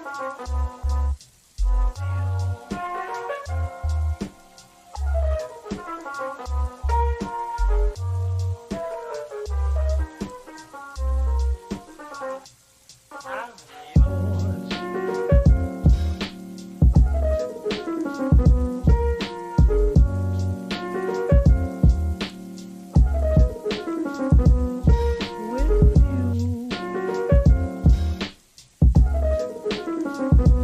With you.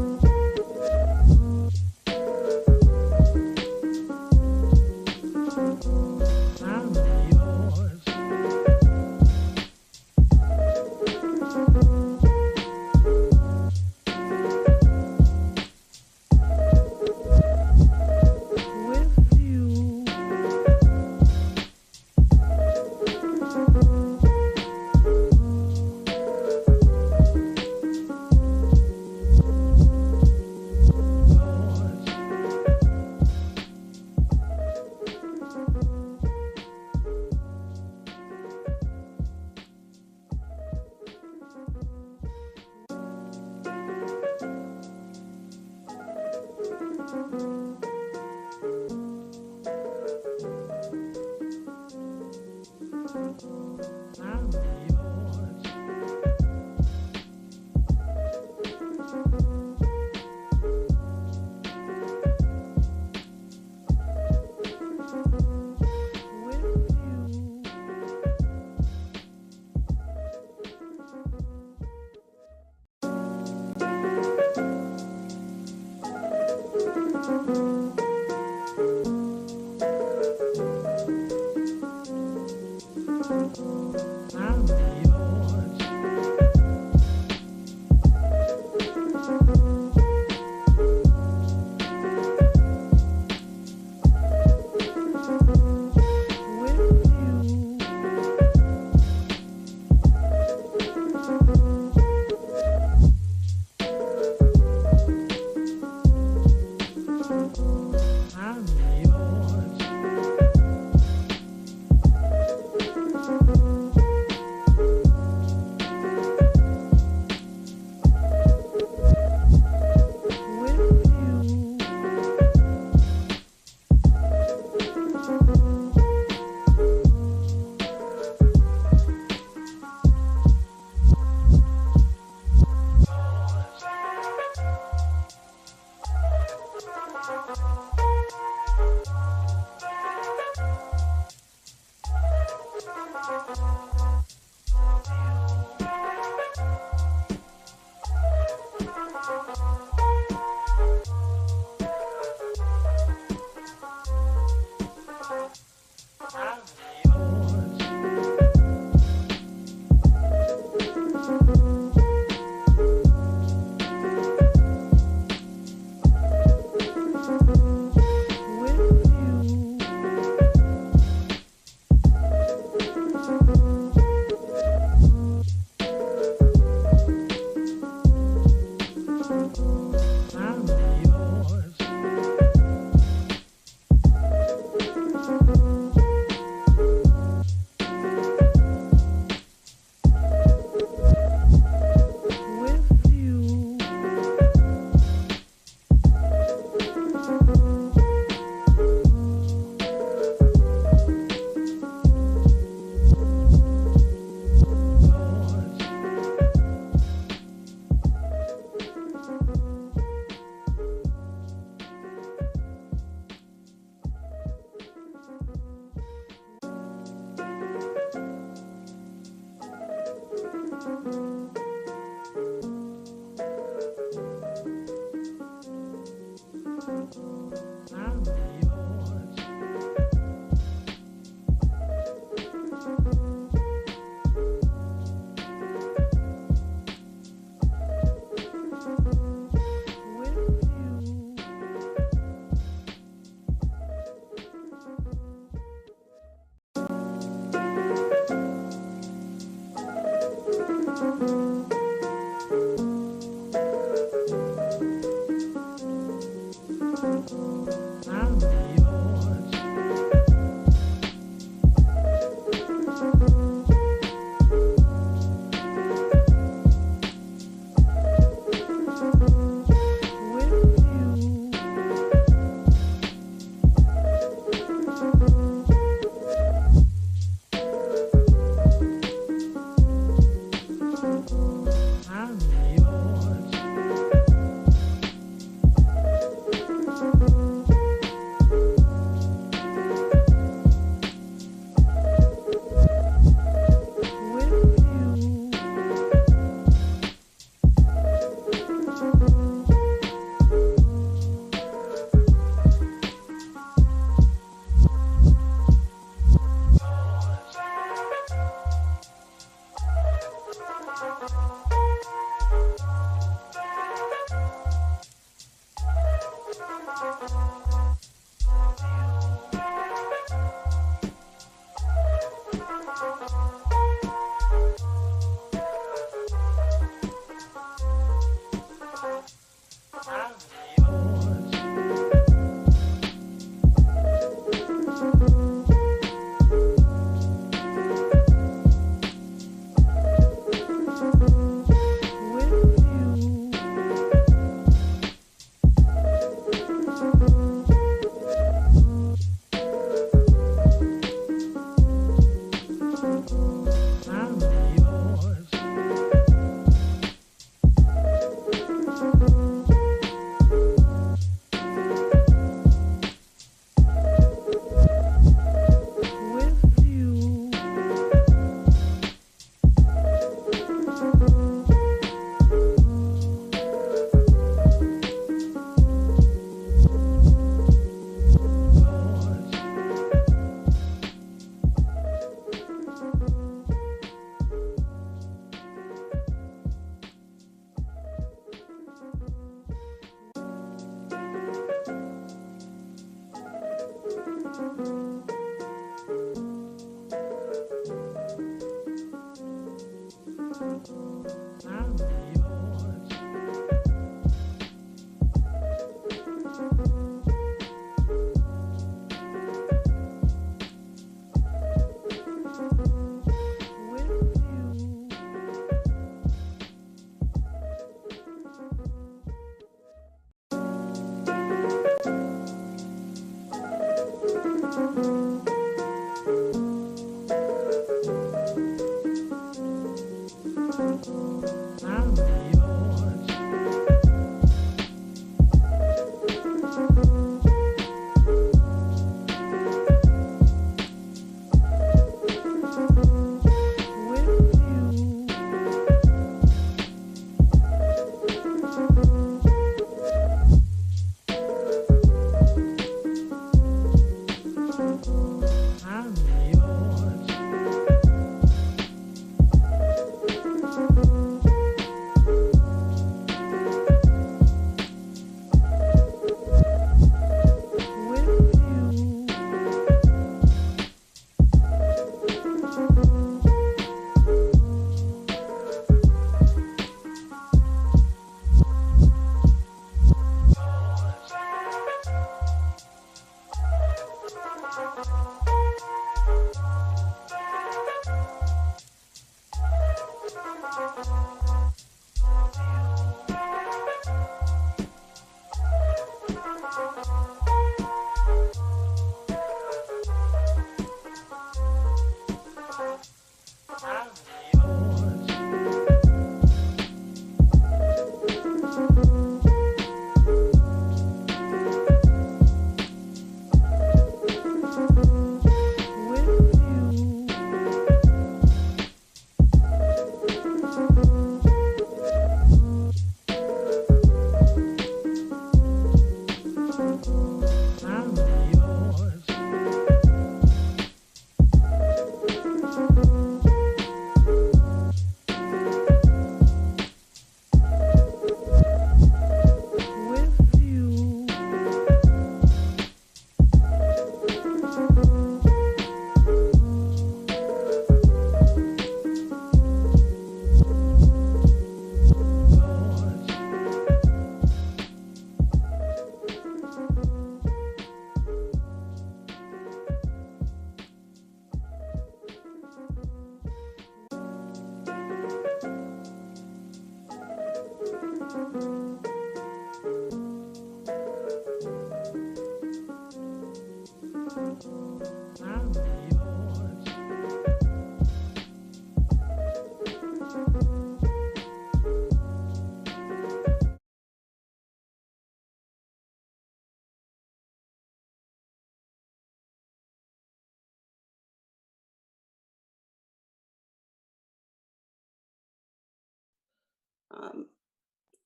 um,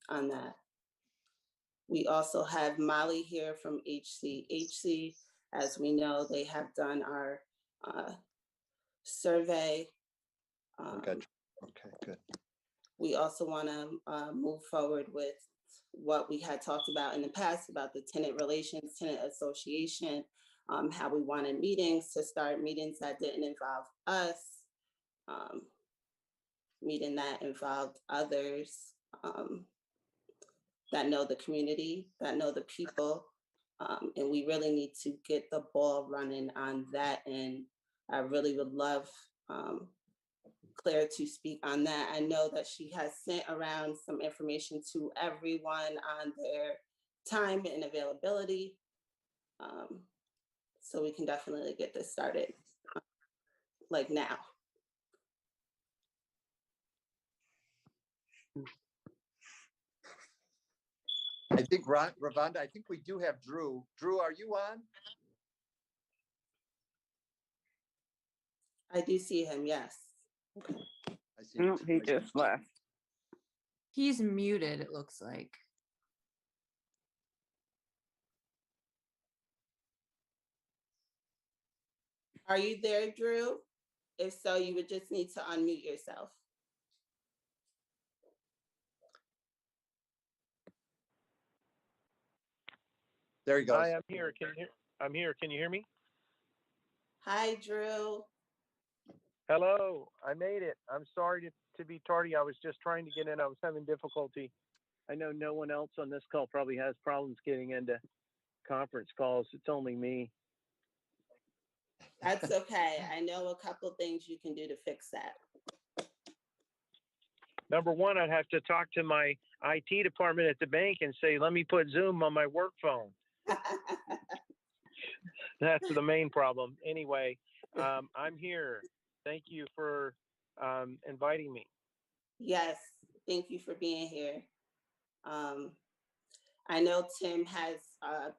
on that. We also have Molly here from HC. As we know, they have done our survey. Okay, good. We also want to move forward with what we had talked about in the past about the tenant relations, tenant association, how we wanted meetings to start meetings that didn't involve us, meeting that involved others. that know the community, that know the people. And we really need to get the ball running on that. And I really would love Claire to speak on that. I know that she has sent around some information to everyone on their time and availability. So we can definitely get this started like now. I think, Ravonda, I think we do have Drew. Drew, are you on? I do see him, yes. I see. No, he just left. He's muted, it looks like. Are you there, Drew? If so, you would just need to unmute yourself. There he goes. Hi, I'm here. I'm here. Can you hear me? Hi, Drew. Hello. I made it. I'm sorry to be tardy. I was just trying to get in. I was having difficulty. I know no one else on this call probably has problems getting into conference calls. It's only me. That's okay. I know a couple things you can do to fix that. Number one, I'd have to talk to my IT department at the bank and say, let me put Zoom on my work phone. That's the main problem. Anyway, I'm here. Thank you for inviting me. Yes, thank you for being here. I know Tim has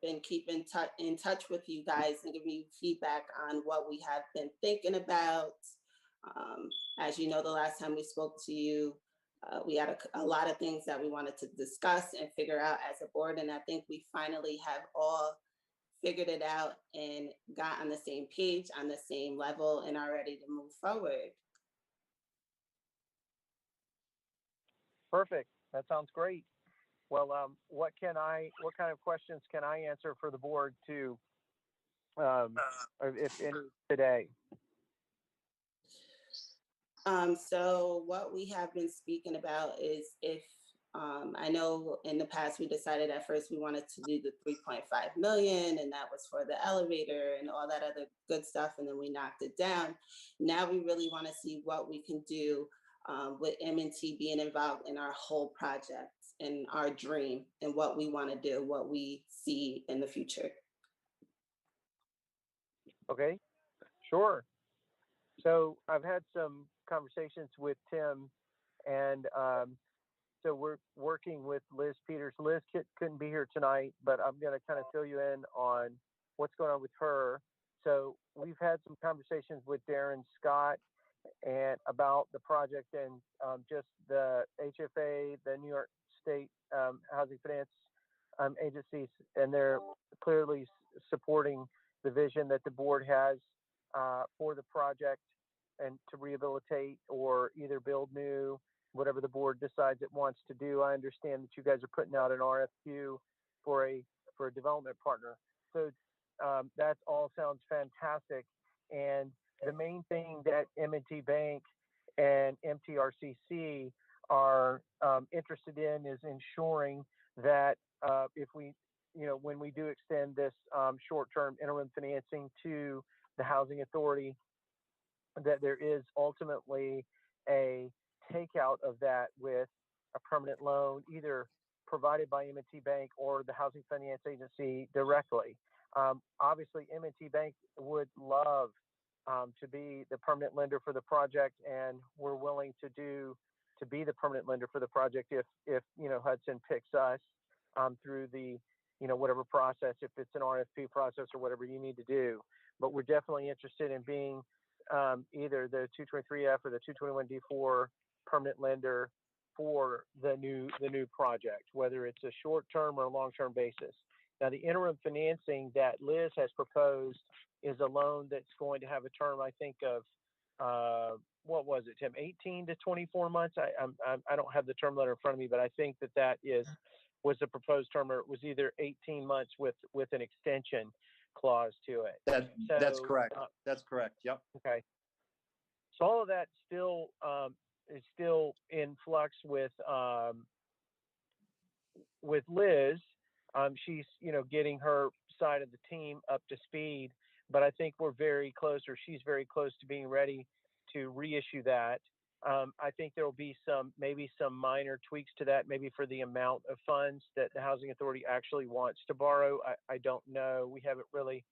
been keeping in touch with you guys and giving you feedback on what we have been thinking about. As you know, the last time we spoke to you, we had a lot of things that we wanted to discuss and figure out as a board. And I think we finally have all figured it out and got on the same page, on the same level, and are ready to move forward. Perfect. That sounds great. Well, what kind of questions can I answer for the board to, if any, today? So what we have been speaking about is if, I know in the past we decided at first we wanted to do the 3.5 million, and that was for the elevator and all that other good stuff, and then we knocked it down. Now we really want to see what we can do with M&T being involved in our whole project and our dream and what we want to do, what we see in the future. Okay, sure. So I've had some conversations with Tim, and so we're working with Liz Peters. Liz couldn't be here tonight, but I'm going to kind of fill you in on what's going on with her. So we've had some conversations with Darren Scott and about the project and just the HFA, the New York State Housing Finance agencies, and they're clearly supporting the vision that the board has for the project and to rehabilitate or either build new, whatever the board decides it wants to do. I understand that you guys are putting out an RFQ for a development partner. So that all sounds fantastic. And the main thing that M&T Bank and MTRCC are interested in is ensuring that if we, when we do extend this short-term interim financing to the housing authority, that there is ultimately a takeout of that with a permanent loan, either provided by M&T Bank or the Housing Finance Agency directly. Obviously, M&T Bank would love to be the permanent lender for the project, and we're willing to be the permanent lender for the project if Hudson picks us through the whatever process, if it's an RFP process or whatever you need to do. But we're definitely interested in being either the 223F or the 221D4 permanent lender for the new project, whether it's a short-term or a long-term basis. Now, the interim financing that Liz has proposed is a loan that's going to have a term, I think, of what was it, Tim? 18 to 24 months. I don't have the term letter in front of me, but I think that was the proposed term, or it was either 18 months with an extension clause to it. That's correct. That's correct. Yep. Okay. So all of that still is still in flux with with Liz, she's, getting her side of the team up to speed, but I think we're very close, or she's very close to being ready to reissue that. I think there will be maybe some minor tweaks to that, maybe for the amount of funds that the Housing Authority actually wants to borrow. I don't know. We haven't really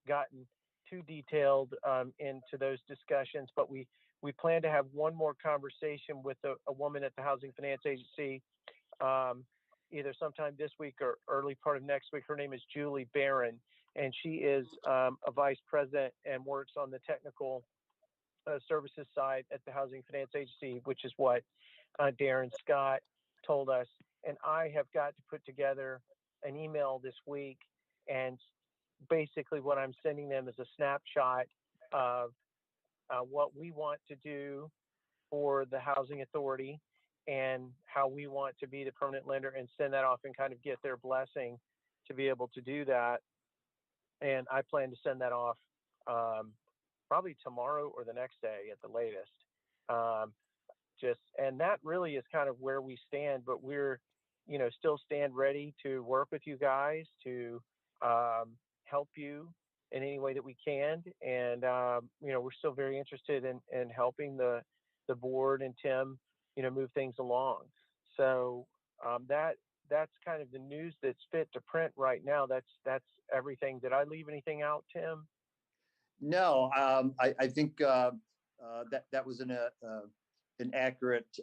gotten too detailed into those discussions, but we plan to have one more conversation with a woman at the Housing Finance Agency, either sometime this week or early part of next week. Her name is Julie Barron, and she is a vice president and works on the technical services side at the Housing Finance Agency, which is what Darren Scott told us. And I have got to put together an email this week, and basically what I'm sending them is a snapshot of what we want to do for the Housing Authority and how we want to be the permanent lender, and send that off and kind of get their blessing to be able to do that. And I plan to send that off probably tomorrow or the next day at the latest. And that really is kind of where we stand, but we're, still stand ready to work with you guys to help you in any way that we can. And, we're still very interested in helping the board and Tim, move things along. So that's kind of the news that's fit to print right now. That's everything. Did I leave anything out, Tim? No, I think that was an accurate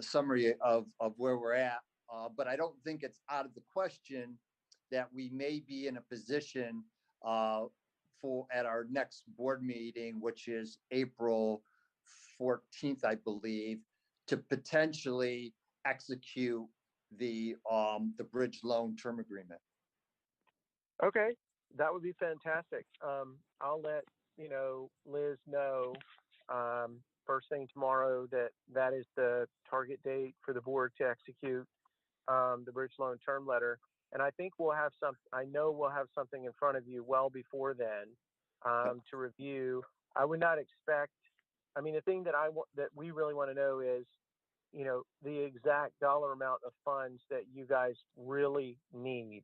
summary of where we're at. But I don't think it's out of the question that we may be in a position at our next board meeting, which is April 14th, I believe, to potentially execute the bridge loan term agreement. Okay, that would be fantastic. I'll let Liz know first thing tomorrow that is the target date for the board to execute the bridge loan term letter. And I think we'll have something in front of you well before then to review. I would not expect. I mean, the thing that we really want to know is, the exact dollar amount of funds that you guys really need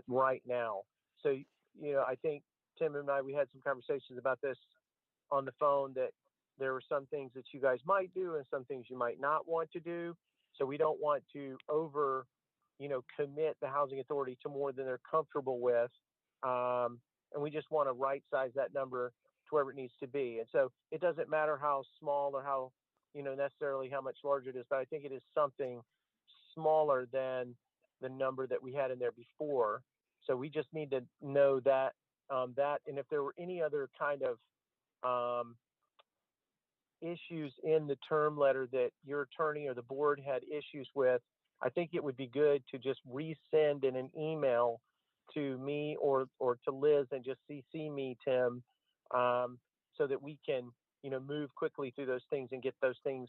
right now. So, I think Tim and I, we had some conversations about this on the phone, that there were some things that you guys might do and some things you might not want to do. So we don't want to commit the Housing Authority to more than they're comfortable with. And we just want to right size that number to wherever it needs to be. And so it doesn't matter how small or how, necessarily how much larger it is, but I think it is something smaller than the number that we had in there before. So we just need to know that, and if there were any other kind of issues in the term letter that your attorney or the board had issues with, I think it would be good to just resend in an email to me or to Liz, and just CC me, Tim, so that we can, move quickly through those things and get those things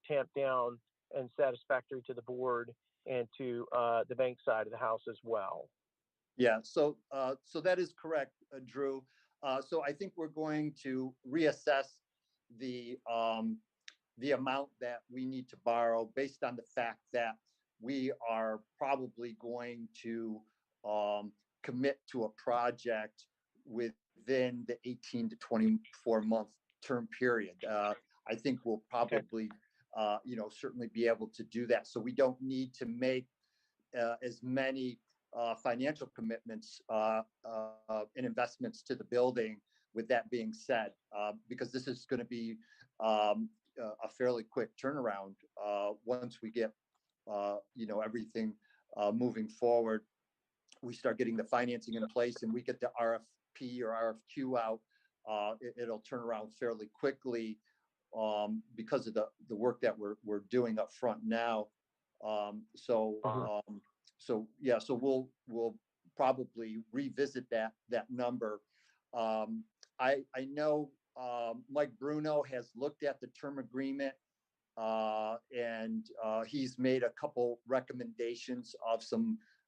tamped down and satisfactory to the board and to the bank side of the house as well. Yeah, so that is correct, Drew. So I think we're going to reassess the amount that we need to borrow based on the fact that we are probably going to commit to a project within the 18 to 24 month term period. I think we'll probably, certainly be able to do that. So we don't need to make as many financial commitments and investments to the building. With that being said, because this is going to be a fairly quick turnaround once we get everything moving forward. We start getting the financing in place and we get the RFP or RFQ out. It'll turn around fairly quickly because of the work that we're doing up front now. So we'll probably revisit that number. I know Mike Bruno has looked at the term agreement and he's made a couple recommendations of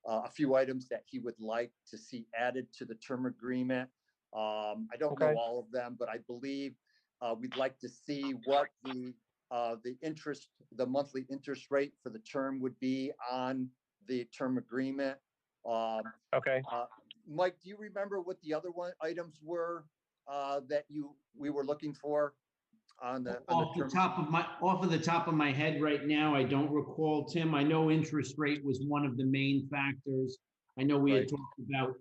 a few items that he would like to see added to the term agreement. I don't know all of them, but I believe we'd like to see what the the monthly interest rate for the term would be on the term agreement. Okay. Mike, do you remember what the other items were that we were looking for on the Off the top of my head right now, I don't recall, Tim. I know interest rate was one of the main factors. I know we had Right. talked about,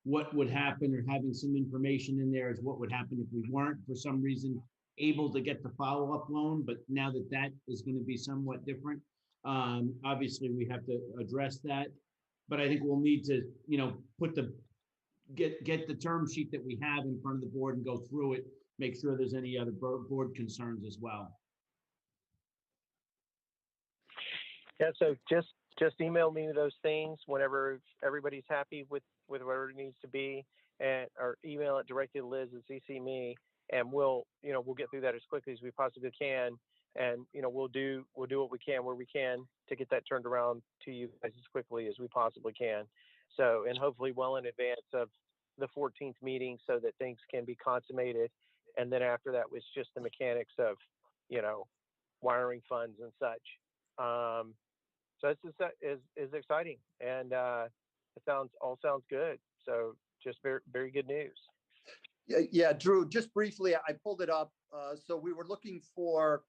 what would happen, or having some information in there as what would happen if we weren't for some reason able to get the follow-up loan, but now that is going to be somewhat different. Obviously we have to address that, but I think we'll need to, get the term sheet that we have in front of the board and go through it, make sure there's any other board concerns as well. Yeah, so just email me those things whenever everybody's happy with whatever it needs to be, or email it directly to Liz and CC me, and we'll get through that as quickly as we possibly can, and we'll do what we can where we can to get that turned around to you guys as quickly as we possibly can. So, and hopefully well in advance of the 14th meeting, so that things can be consummated, and then after that was just the mechanics of wiring funds and such. So this is exciting, and it sounds good. So just very, very good news. Yeah, Drew, just briefly, I pulled it up. So we were looking for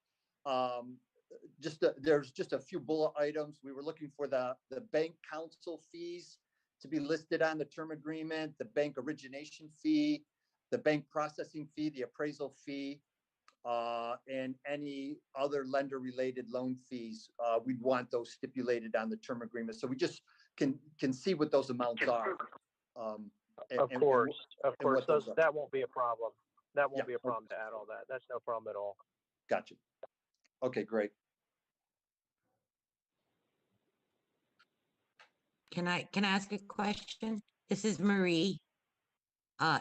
there's just a few bullet items. We were looking for the bank counsel fees to be listed on the term agreement, the bank origination fee, the bank processing fee, the appraisal fee, and any other lender-related loan fees. We'd want those stipulated on the term agreement, so we just can see what those amounts are. Of course, those are. That won't be a problem. That won't Yeah. be a problem to add all that. That's no problem at all. Gotcha. Okay, great. Can I ask a question? This is Marie.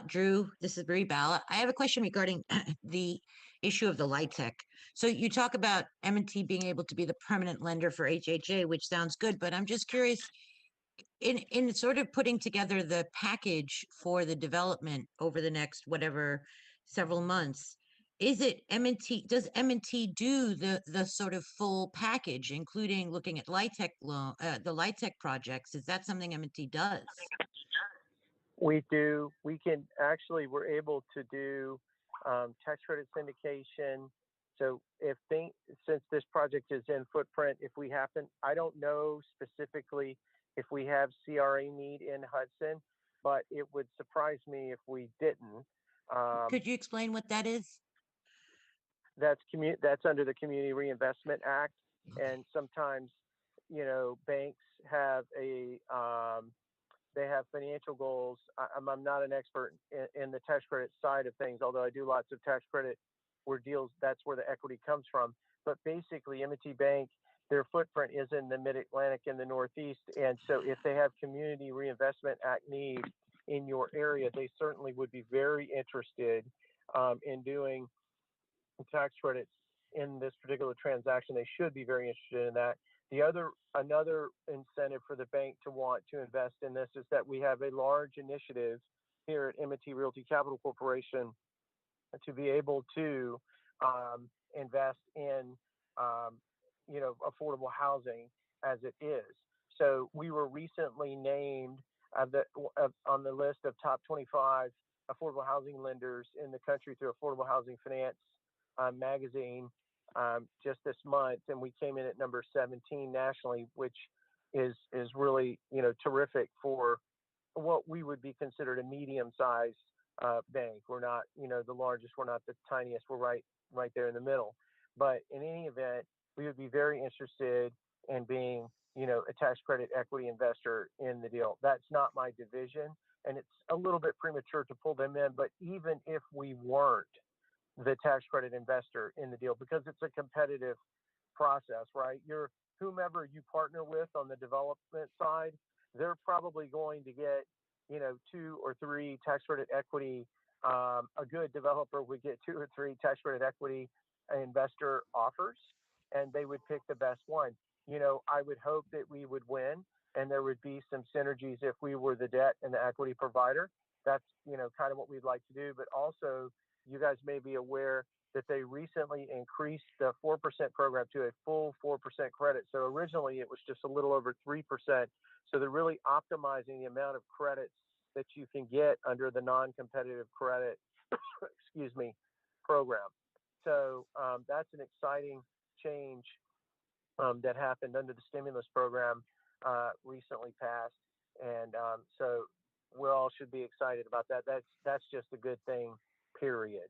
Drew, this is Marie Balla. I have a question regarding the issue of the LIHTC. So you talk about M&T being able to be the permanent lender for HHA, which sounds good, but I'm just curious, in sort of putting together the package for the development over the next several months, is it M&T, does M&T do the sort of full package, including looking at LIHTC the LIHTC projects? Is that something M&T does? We do. We're able to do tax credit syndication. So since this project is in footprint, I don't know specifically if we have CRA need in Hudson, but it would surprise me if we didn't. Could you explain what that is? That's under the Community Reinvestment Act, and sometimes, banks have they have financial goals. I'm not an expert in the tax credit side of things, although I do lots of tax credit that's where the equity comes from. But basically, M&T Bank, their footprint is in the Mid-Atlantic and the Northeast. And so if they have Community Reinvestment Act need in your area, they certainly would be very interested in doing tax credits in this particular transaction. They should be very interested in that. Another incentive for the bank to want to invest in this is that we have a large initiative here at M&T Realty Capital Corporation to be able to invest in affordable housing as it is. So we were recently named on the list of top 25 affordable housing lenders in the country through Affordable Housing Finance magazine just this month, and we came in at number 17 nationally, which is really terrific for what we would be considered a medium-sized bank. We're not the largest, we're not the tiniest, we're right there in the middle. But in any event, we would be very interested in being a tax credit equity investor in the deal. That's not my division, and it's a little bit premature to pull them in, but even if we weren't the tax credit investor in the deal, because it's a competitive process, right? Whomever you partner with on the development side, they're probably going to get 2 or 3 tax credit equity. A good developer would get 2 or 3 tax credit equity investor offers, and they would pick the best one. I would hope that we would win, and there would be some synergies if we were the debt and the equity provider. that's, kind of what we'd like to do. But also, you guys may be aware that they recently increased the 4% program to a full 4% credit. So originally it was just a little over 3%. So they're really optimizing the amount of credits that you can get under the non-competitive credit, excuse me, program. So that's an exciting change that happened under the stimulus program recently passed. And so we all should be excited about that. That's just a good thing, period.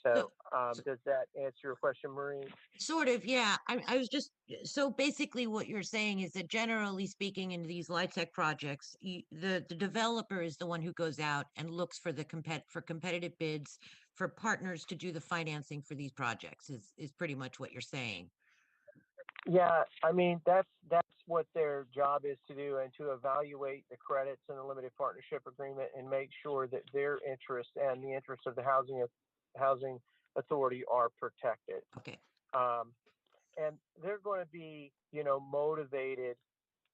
So does that answer your question, Marie? Sort of, yeah. I was just, so basically what you're saying is that generally speaking, in these light tech projects, the developer is the one who goes out and looks for for competitive bids for partners to do the financing for these projects is pretty much what you're saying. Yeah, I mean, that's what their job is to do, and to evaluate the credits in the limited partnership agreement and make sure that their interests and the interests of the housing authority are protected. Okay. And they're going to be, motivated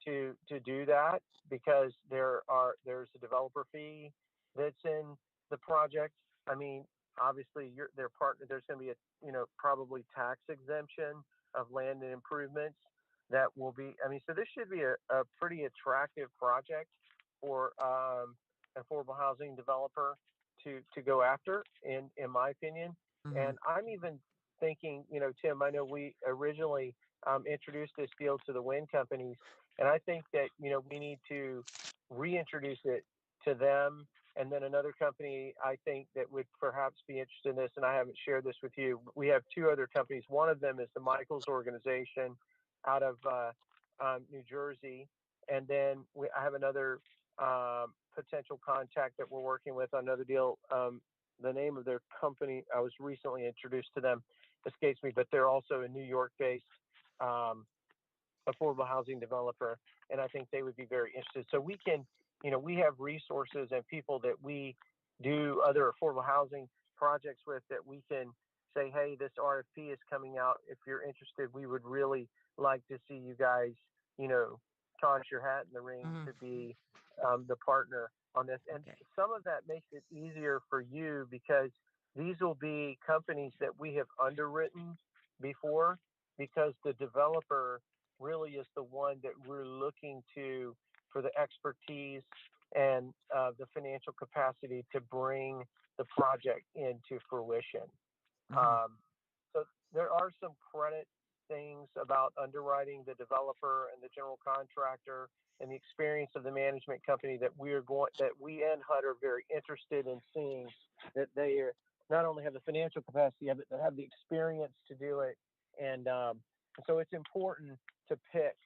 to do that, because there's a developer fee that's in the project. I mean, obviously their partner, there's going to be probably tax exemption of land and improvements that will be, so this should be a pretty attractive project for affordable housing developer to go after, in my opinion. Mhm. And I'm even thinking, Tim, I know we originally introduced this deal to the wind companies, and I think that, we need to reintroduce it to them. And then another company, I think, that would perhaps be interested in this, and I haven't shared this with you. We have two other companies. One of them is the Michaels organization out of New Jersey. And then I have another potential contact that we're working with on another deal. The name of their company, I was recently introduced to them, escapes me, but they're also a New York-based affordable housing developer, and I think they would be very interested. So we can, we have resources and people that we do other affordable housing projects with, that we can say, hey, this RFP is coming out. If you're interested, we would really like to see you guys, toss your hat in the ring Mhm. to be the partner on this. And Okay. some of that makes it easier for you, because these will be companies that we have underwritten before, because the developer really is the one that we're looking to for the expertise and the financial capacity to bring the project into fruition. Mhm. So there are some credit things about underwriting the developer and the general contractor, and the experience of the management company that we and HUD are very interested in seeing, that they are not only have the financial capacity, but they have the experience to do it. And so it's important to pick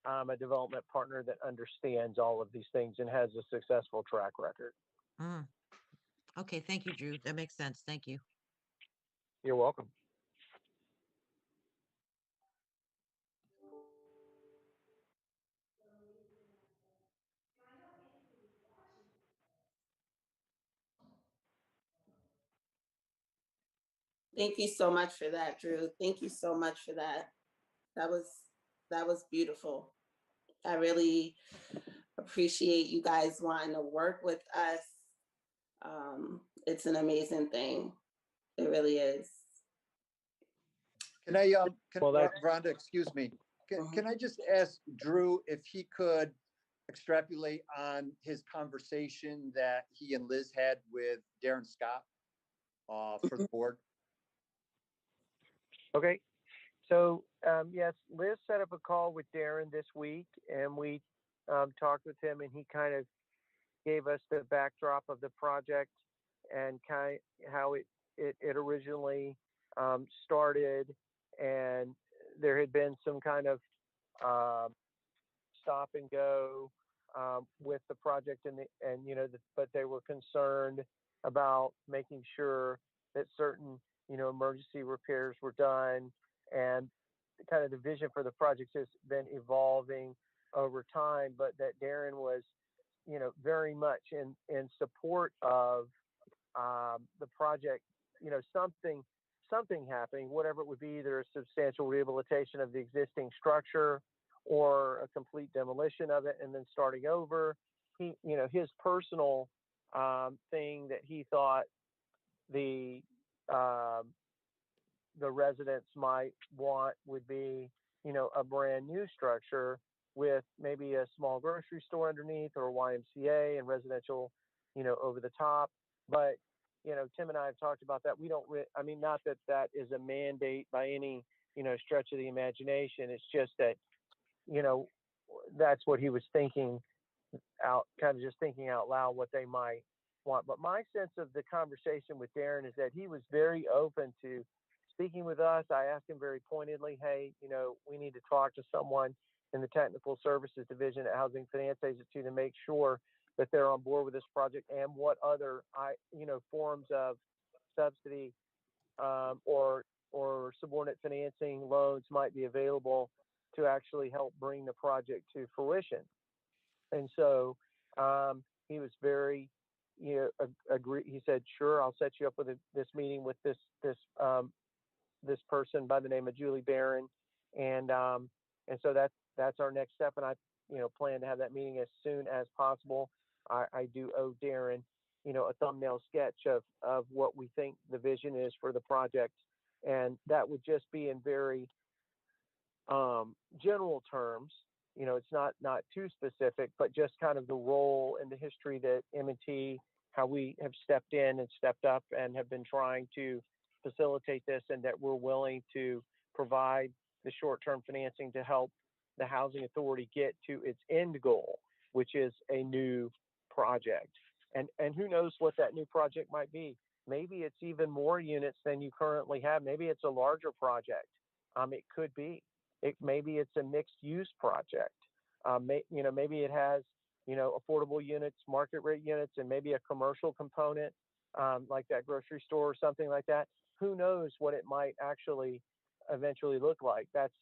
a development partner that understands all of these things and has a successful track record. Mhm. Okay, thank you, Drew. That makes sense. Thank you. You're welcome. Thank you so much for that, Drew. Thank you so much for that. That was beautiful. I really appreciate you guys wanting to work with us. It's an amazing thing. It really is. Can I, Well, Rhonda, excuse me, can I just ask Drew if he could extrapolate on his conversation that he and Liz had with Darren Scott for the board? Okay. So, yes, Liz set up a call with Darren this week, and we talked with him, and he kind of gave us the backdrop of the project and how it originally started. And there had been some kind of stop and go with the project, but they were concerned about making sure that certain, emergency repairs were done, and kind of the vision for the project has been evolving over time, but that Darren was, very much in support of the project, something happening, whatever it would be, either a substantial rehabilitation of the existing structure or a complete demolition of it and then starting over. His personal thing that he thought the residents might want would be, a brand new structure with maybe a small grocery store underneath or a YMCA and residential, over the top. But, Tim and I have talked about that. We don't, I mean, not that that is a mandate by any, stretch of the imagination. It's just that, that's what he was thinking kind of just thinking out loud what they might want. But my sense of the conversation with Darren is that he was very open to speaking with us. I asked him very pointedly, hey, we need to talk to someone in the technical services division at Housing Finance Agency to make sure that they're on board with this project and what other, forms of subsidy or subordinate financing loans might be available to actually help bring the project to fruition. And so he was very, agree. He said, "Sure, I'll set you up with this meeting with this person by the name of Julie Barron," and so that's our next step. And I, plan to have that meeting as soon as possible. I do owe Darren, a thumbnail sketch of what we think the vision is for the project, and that would just be in very general terms. It's not too specific, but just kind of the role and the history that M&T, how we have stepped in and stepped up and have been trying to facilitate this, and that we're willing to provide the short-term financing to help the housing authority get to its end goal, which is a new project. And who knows what that new project might be. Maybe it's even more units than you currently have. Maybe it's a larger project. It could be. Maybe it's a mixed use project. Maybe it has, affordable units, market rate units, and maybe a commercial component, like that grocery store or something like that. Who knows what it might actually eventually look like? That's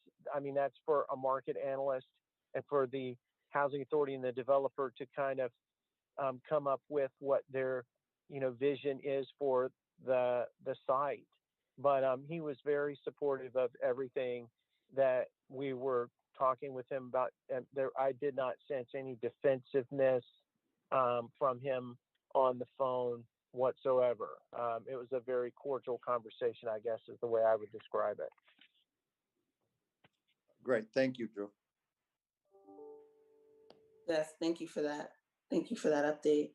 for a market analyst and for the housing authority and the developer to kind of come up with what their, vision is for the site. But he was very supportive of everything that we were talking with him about. And I did not sense any defensiveness from him on the phone whatsoever. It was a very cordial conversation, I guess, is the way I would describe it. Great. Thank you, Drew. Yes, thank you for that. Thank you for that update.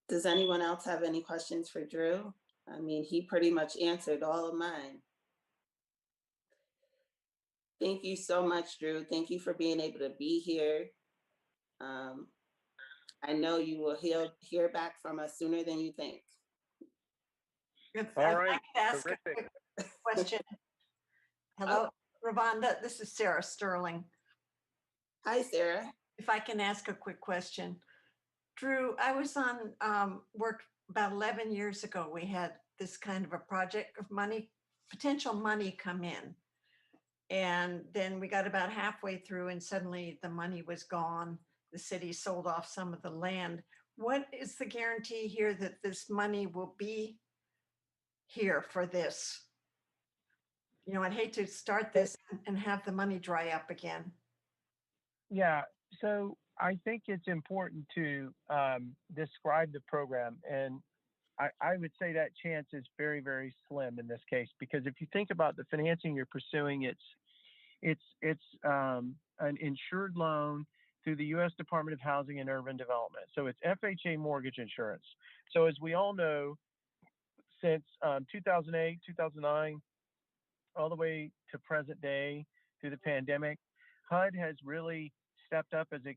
Does anyone else have any questions for Drew? I mean, he pretty much answered all of mine. Thank you so much, Drew. Thank you for being able to be here. I know you will hear back from us sooner than you think. If All I right. could ask a Terrific. quick question. Hello, Ravonda, this is Sarah Sterling. Hi, Sarah. If I can ask a quick question. Drew, I was on work about 11 years ago. We had this kind of a project of potential money come in. And then we got about halfway through and suddenly the money was gone. The city sold off some of the land. What is the guarantee here that this money will be here for this? I'd hate to start this and have the money dry up again. Yeah, so I think it's important to describe the program, and I would say that chance is very, very slim in this case, because if you think about the financing you're pursuing, it's an insured loan through the U.S. Department of Housing and Urban Development. So it's FHA mortgage insurance. So as we all know, since 2008, 2009, all the way to present day through the pandemic, HUD has really stepped up as a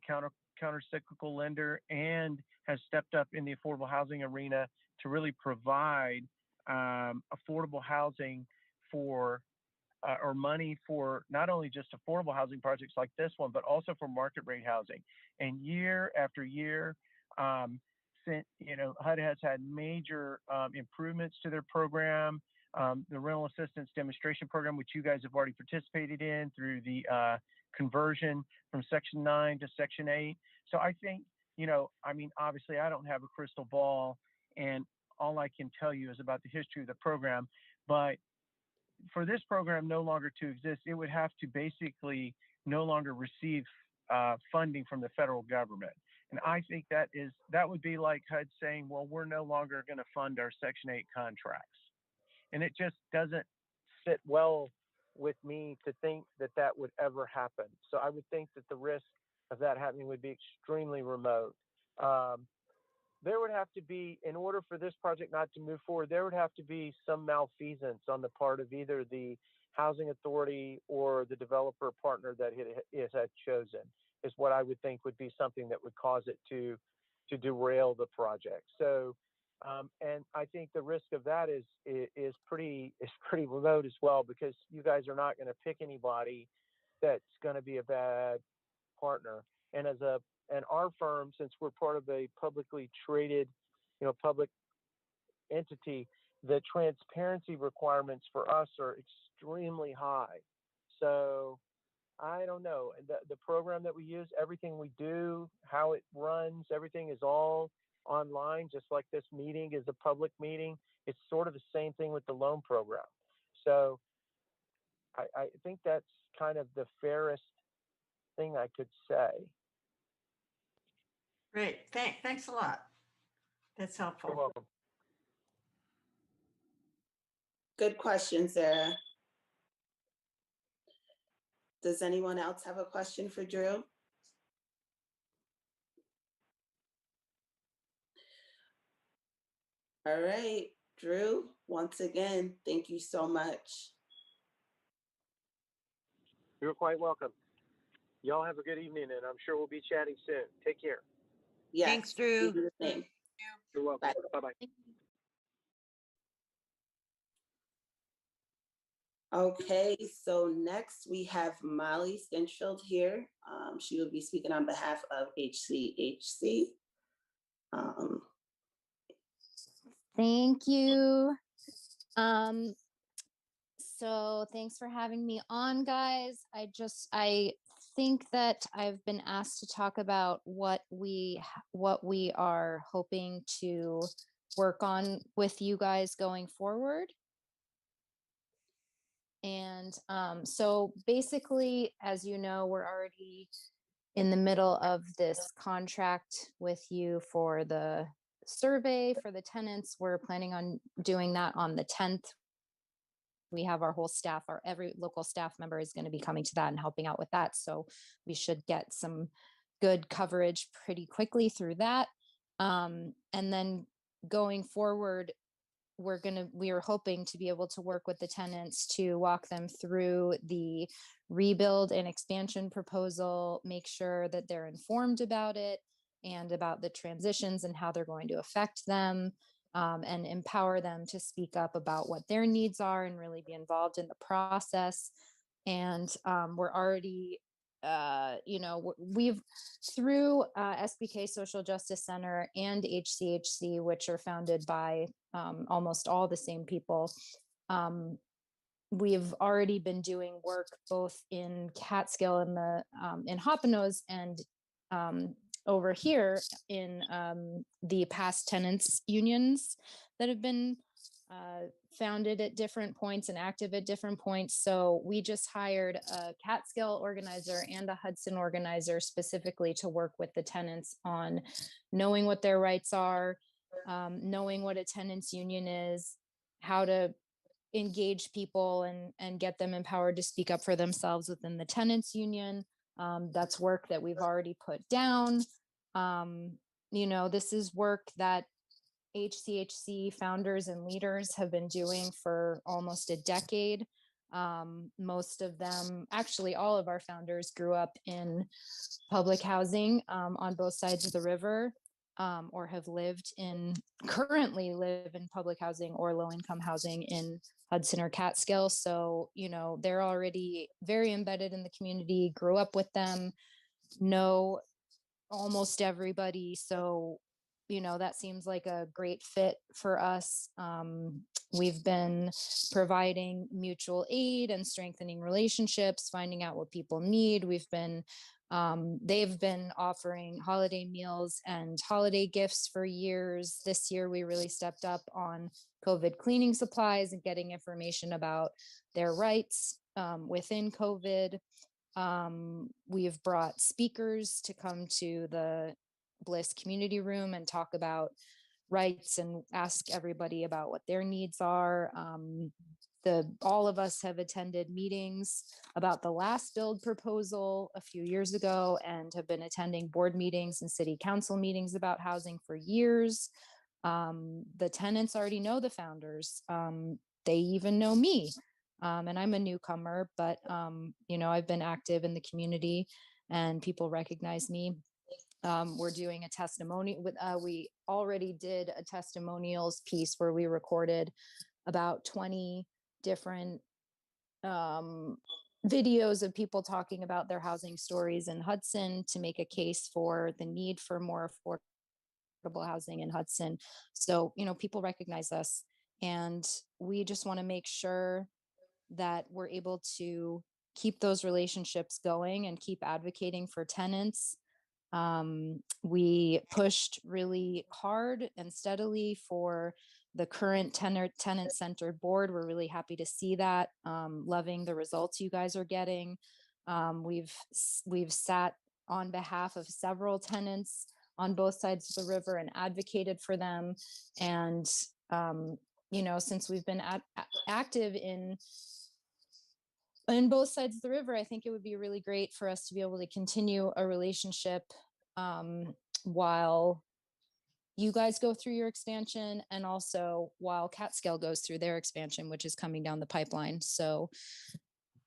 counter-cyclical lender and has stepped up in the affordable housing arena to really provide affordable housing for or money for not only just affordable housing projects like this one, but also for market rate housing. And year after year, since HUD has had major improvements to their program. The rental assistance demonstration program, which you guys have already participated in through the conversion from Section 9 to Section 8. So I think, obviously I don't have a crystal ball, and all I can tell you is about the history of the program. But for this program no longer to exist, it would have to basically no longer receive funding from the federal government. And I think that would be like HUD saying, well, we're no longer going to fund our Section 8 contracts. And it just doesn't sit well with me to think that that would ever happen. So I would think that the risk of that happening would be extremely remote. There would have to be, in order for this project not to move forward, there would have to be some malfeasance on the part of either the housing authority or the developer partner that it had chosen, is what I would think would be something that would cause it to derail the project. So, and I think the risk of that is pretty remote as well, because you guys are not going to pick anybody that's going to be a bad partner. And and our firm, since we're part of a publicly traded, public entity, the transparency requirements for us are extremely high. So I don't know. The program that we use, everything we do, how it runs, everything is all online, just like this meeting is a public meeting. It's sort of the same thing with the loan program. So I think that's kind of the fairest thing I could say. Great. Thanks a lot. That's helpful. You're welcome. Good question, Sarah. Does anyone else have a question for Drew? All right, Drew, once again, thank you so much. You're quite welcome. Y'all have a good evening, and I'm sure we'll be chatting soon. Take care. Yes, Thanks, Drew. you do the same. You're welcome. Bye. Bye-bye. Okay, so next we have Molly Stinchfield here. She will be speaking on behalf of HCHC. Thank you. So thanks for having me on, guys. I think that I've been asked to talk about what we are hoping to work on with you guys going forward. And so basically, as you know, we're already in the middle of this contract with you for the survey for the tenants. We're planning on doing that on the 10th. We have our whole staff, every local staff member is going to be coming to that and helping out with that. So we should get some good coverage pretty quickly through that. And then going forward, we are hoping to be able to work with the tenants to walk them through the rebuild and expansion proposal, make sure that they're informed about it and about the transitions and how they're going to affect them, and empower them to speak up about what their needs are and really be involved in the process. And we're already, we've through SBK Social Justice Center and HCHC, which are founded by almost all the same people. We've already been doing work both in Catskill and in Hoppanoose and over here in the past tenants unions that have been founded at different points and active at different points. So we just hired a Catskill organizer and a Hudson organizer specifically to work with the tenants on knowing what their rights are, knowing what a tenants union is, how to engage people and get them empowered to speak up for themselves within the tenants union. That's work that we've already put down. This is work that HCHC founders and leaders have been doing for almost a decade. Most of them, actually all of our founders, grew up in public housing on both sides of the river, or have currently live in public housing or low-income housing in Hudson or Catskill. So, they're already very embedded in the community, grew up with them, know almost everybody. So, that seems like a great fit for us. We've been providing mutual aid and strengthening relationships, finding out what people need. They've been offering holiday meals and holiday gifts for years. This year, we really stepped up on COVID cleaning supplies and getting information about their rights within COVID. We've brought speakers to come to the Bliss Community Room and talk about rights and ask everybody about what their needs are. All of us have attended meetings about the last build proposal a few years ago and have been attending board meetings and city council meetings about housing for years. The tenants already know the founders. They even know me. And I'm a newcomer, but I've been active in the community and people recognize me. We're doing a testimony with, we already did a testimonials piece where we recorded about 20 different videos of people talking about their housing stories in Hudson to make a case for the need for more affordable housing in Hudson. So, people recognize us, and we just want to make sure that we're able to keep those relationships going and keep advocating for tenants. We pushed really hard and steadily for the current tenant-centered board. We're really happy to see that. Loving the results you guys are getting. We've sat on behalf of several tenants on both sides of the river and advocated for them. And since we've been active in both sides of the river, I think it would be really great for us to be able to continue a relationship while you guys go through your expansion, and also while Catskill goes through their expansion, which is coming down the pipeline. So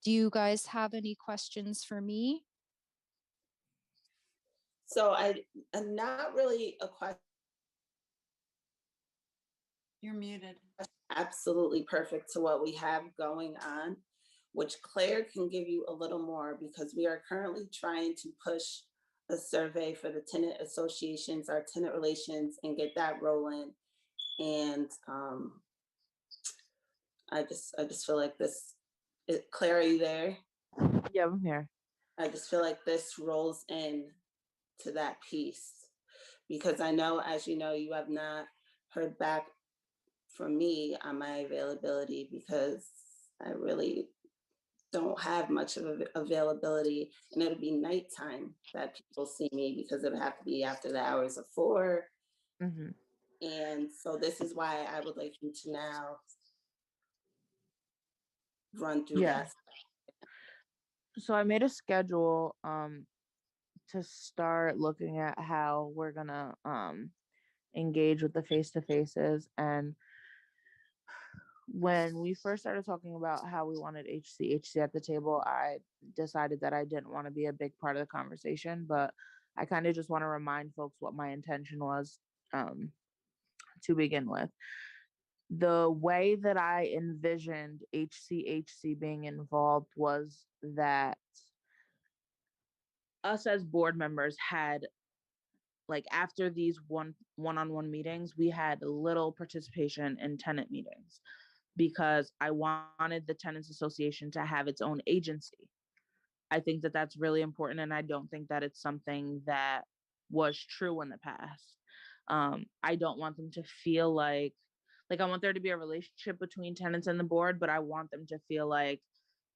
do you guys have any questions for me? So I'm not really a question. You're muted. Absolutely perfect to what we have going on, which Claire can give you a little more, because we are currently trying to push a survey for the tenant associations, our tenant relations, and get that rolling. And I just feel like this, Claire, are you there? Yeah, I'm here. I just feel like this rolls in to that piece, because I know, as you know, you have not heard back from me on my availability, because I really don't have much of availability, and it'll be nighttime that people see me, because it would have to be after the hours of 4. Mm-hmm. And so this is why I would like you to now run through that. So I made a schedule to start looking at how we're gonna engage with the face-to-faces. And when we first started talking about how we wanted HCHC at the table, I decided that I didn't want to be a big part of the conversation, but I kind of just want to remind folks what my intention was to begin with. The way that I envisioned HCHC being involved was that us as board members had, like, after these one-on-one meetings, we had little participation in tenant meetings, because I wanted the Tenants Association to have its own agency. I think that that's really important, and I don't think that it's something that was true in the past. I don't want them to feel like I want there to be a relationship between tenants and the board, but I want them to feel like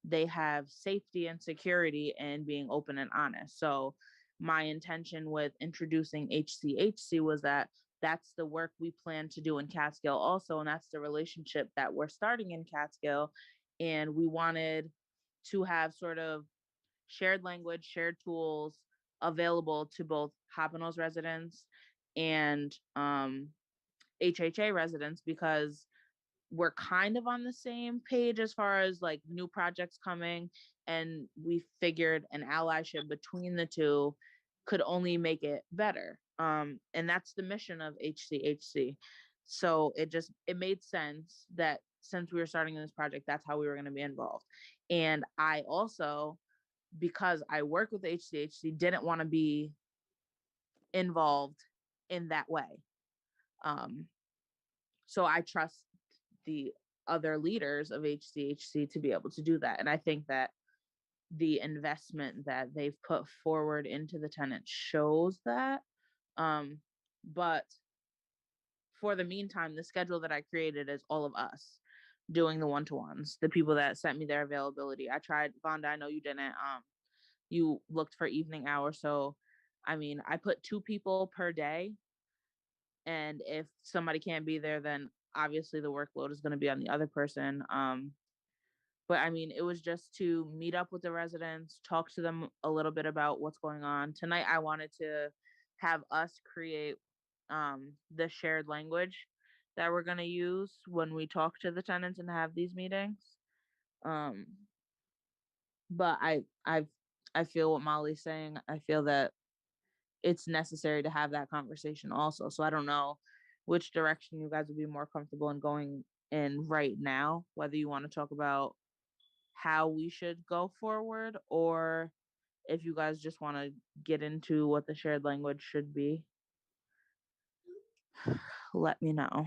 they have safety and security and being open and honest. So my intention with introducing HCHC was that that's the work we plan to do in Catskill also, and that's the relationship that we're starting in Catskill. And we wanted to have sort of shared language, shared tools available to both Hoppeno's residents and HHA residents, because we're kind of on the same page as far as like new projects coming, and we figured an allyship between the two could only make it better. And that's the mission of HCHC. So it made sense that since we were starting this project, that's how we were going to be involved. And I also, because I work with HCHC, didn't want to be involved in that way. So I trust the other leaders of HCHC to be able to do that. And I think that the investment that they've put forward into the tenant shows that. But for the meantime, the schedule that I created is all of us doing the one-to-ones, the people that sent me their availability. I tried, Vonda, I know you didn't, you looked for evening hours. So I mean, I put 2 people per day. And if somebody can't be there, then obviously the workload is going to be on the other person. But I mean, it was just to meet up with the residents, talk to them a little bit about what's going on. Tonight, I wanted to have us create the shared language that we're going to use when we talk to the tenants and have these meetings. But I feel what Molly's saying. I feel that it's necessary to have that conversation also. So I don't know which direction you guys would be more comfortable in going in right now, whether you want to talk about how we should go forward, or if you guys just want to get into what the shared language should be. Let me know.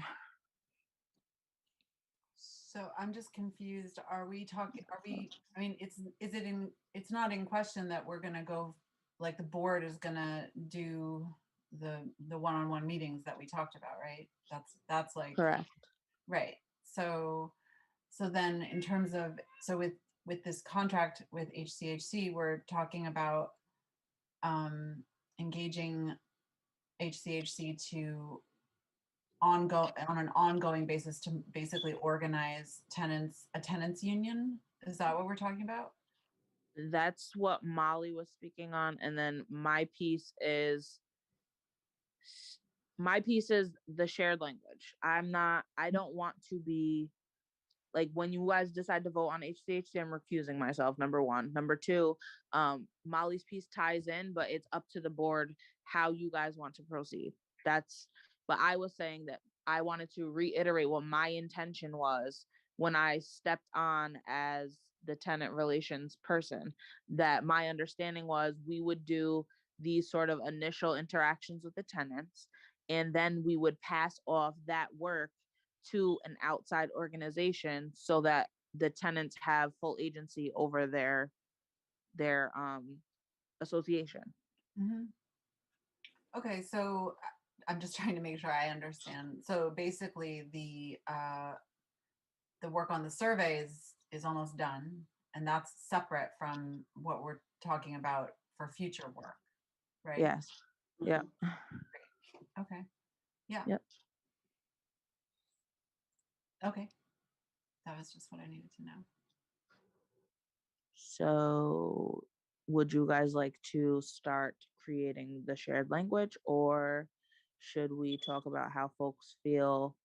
So I'm just confused. Are we, I mean, it's not in question that we're gonna go, like the board is gonna do the one-on-one meetings that we talked about, right? That's like, Correct. right. So then in terms of, so with this contract with HCHC, we're talking about engaging HCHC to on an ongoing basis to basically organize a tenants union. Is that what we're talking about? That's what Molly was speaking on. And then my piece is the shared language. I don't want to be like, when you guys decide to vote on HCHC, I'm recusing myself, number one. Number two, Molly's piece ties in, but it's up to the board how you guys want to proceed. But I was saying that I wanted to reiterate what my intention was when I stepped on as the tenant relations person, that my understanding was we would do these sort of initial interactions with the tenants, and then we would pass off that work to an outside organization so that the tenants have full agency over their association. Mm-hmm. Okay, so I'm just trying to make sure I understand. So basically the work on the survey is almost done, and that's separate from what we're talking about for future work, right? Yes. Yeah. Okay. Yeah. Yep. Okay. That was just what I needed to know. So would you guys like to start creating the shared language, or should we talk about how folks feel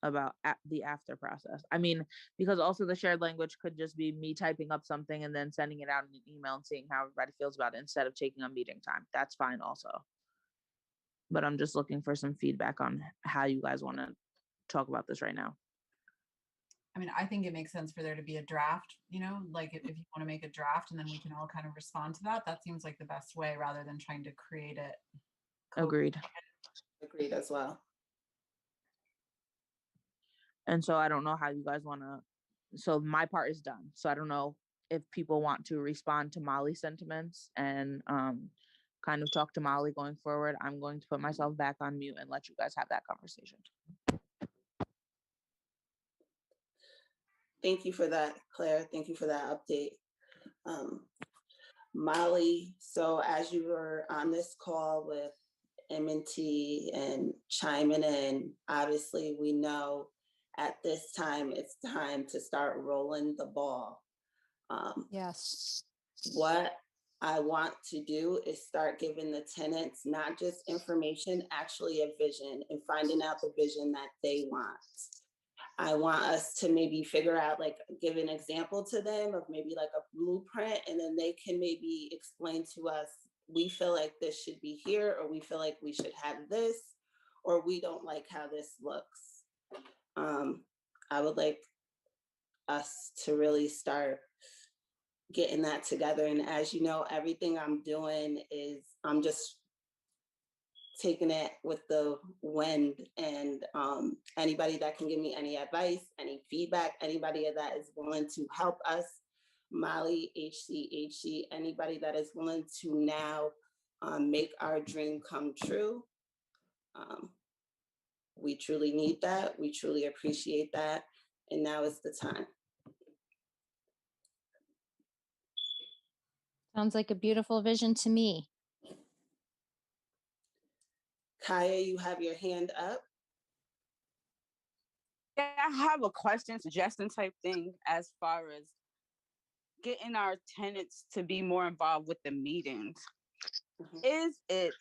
about the after process? I mean, because also the shared language could just be me typing up something and then sending it out in an email and seeing how everybody feels about it instead of taking a meeting time. That's fine also. But I'm just looking for some feedback on how you guys want to talk about this right now. I mean, I think it makes sense for there to be a draft, like if you want to make a draft and then we can all kind of respond to that. That seems like the best way rather than trying to create it. Agreed. Agreed as well. And so I don't know how you guys want to, so my part is done. So I don't know if people want to respond to Molly's sentiments and kind of talk to Molly going forward. I'm going to put myself back on mute and let you guys have that conversation. Thank you for that, Claire. Thank you for that update. Molly, so as you were on this call with M&T and chiming in, obviously we know at this time it's time to start rolling the ball. Yes. What I want to do is start giving the tenants not just information, actually a vision, and finding out the vision that they want. I want us to maybe figure out, like, give an example to them of maybe like a blueprint, and then they can maybe explain to us, we feel like this should be here, or we feel like we should have this, or we don't like how this looks. I would like us to really start getting that together. And as you know, everything I'm doing is I'm just taking it with the wind, and anybody that can give me any advice, any feedback, anybody that is willing to help us, Molly, HCHC, anybody that is willing to now make our dream come true. We truly need that. We truly appreciate that. And now is the time. Sounds like a beautiful vision to me. Kaya, you have your hand up. Yeah, I have a question, suggestion type thing as far as getting our tenants to be more involved with the meetings. Is it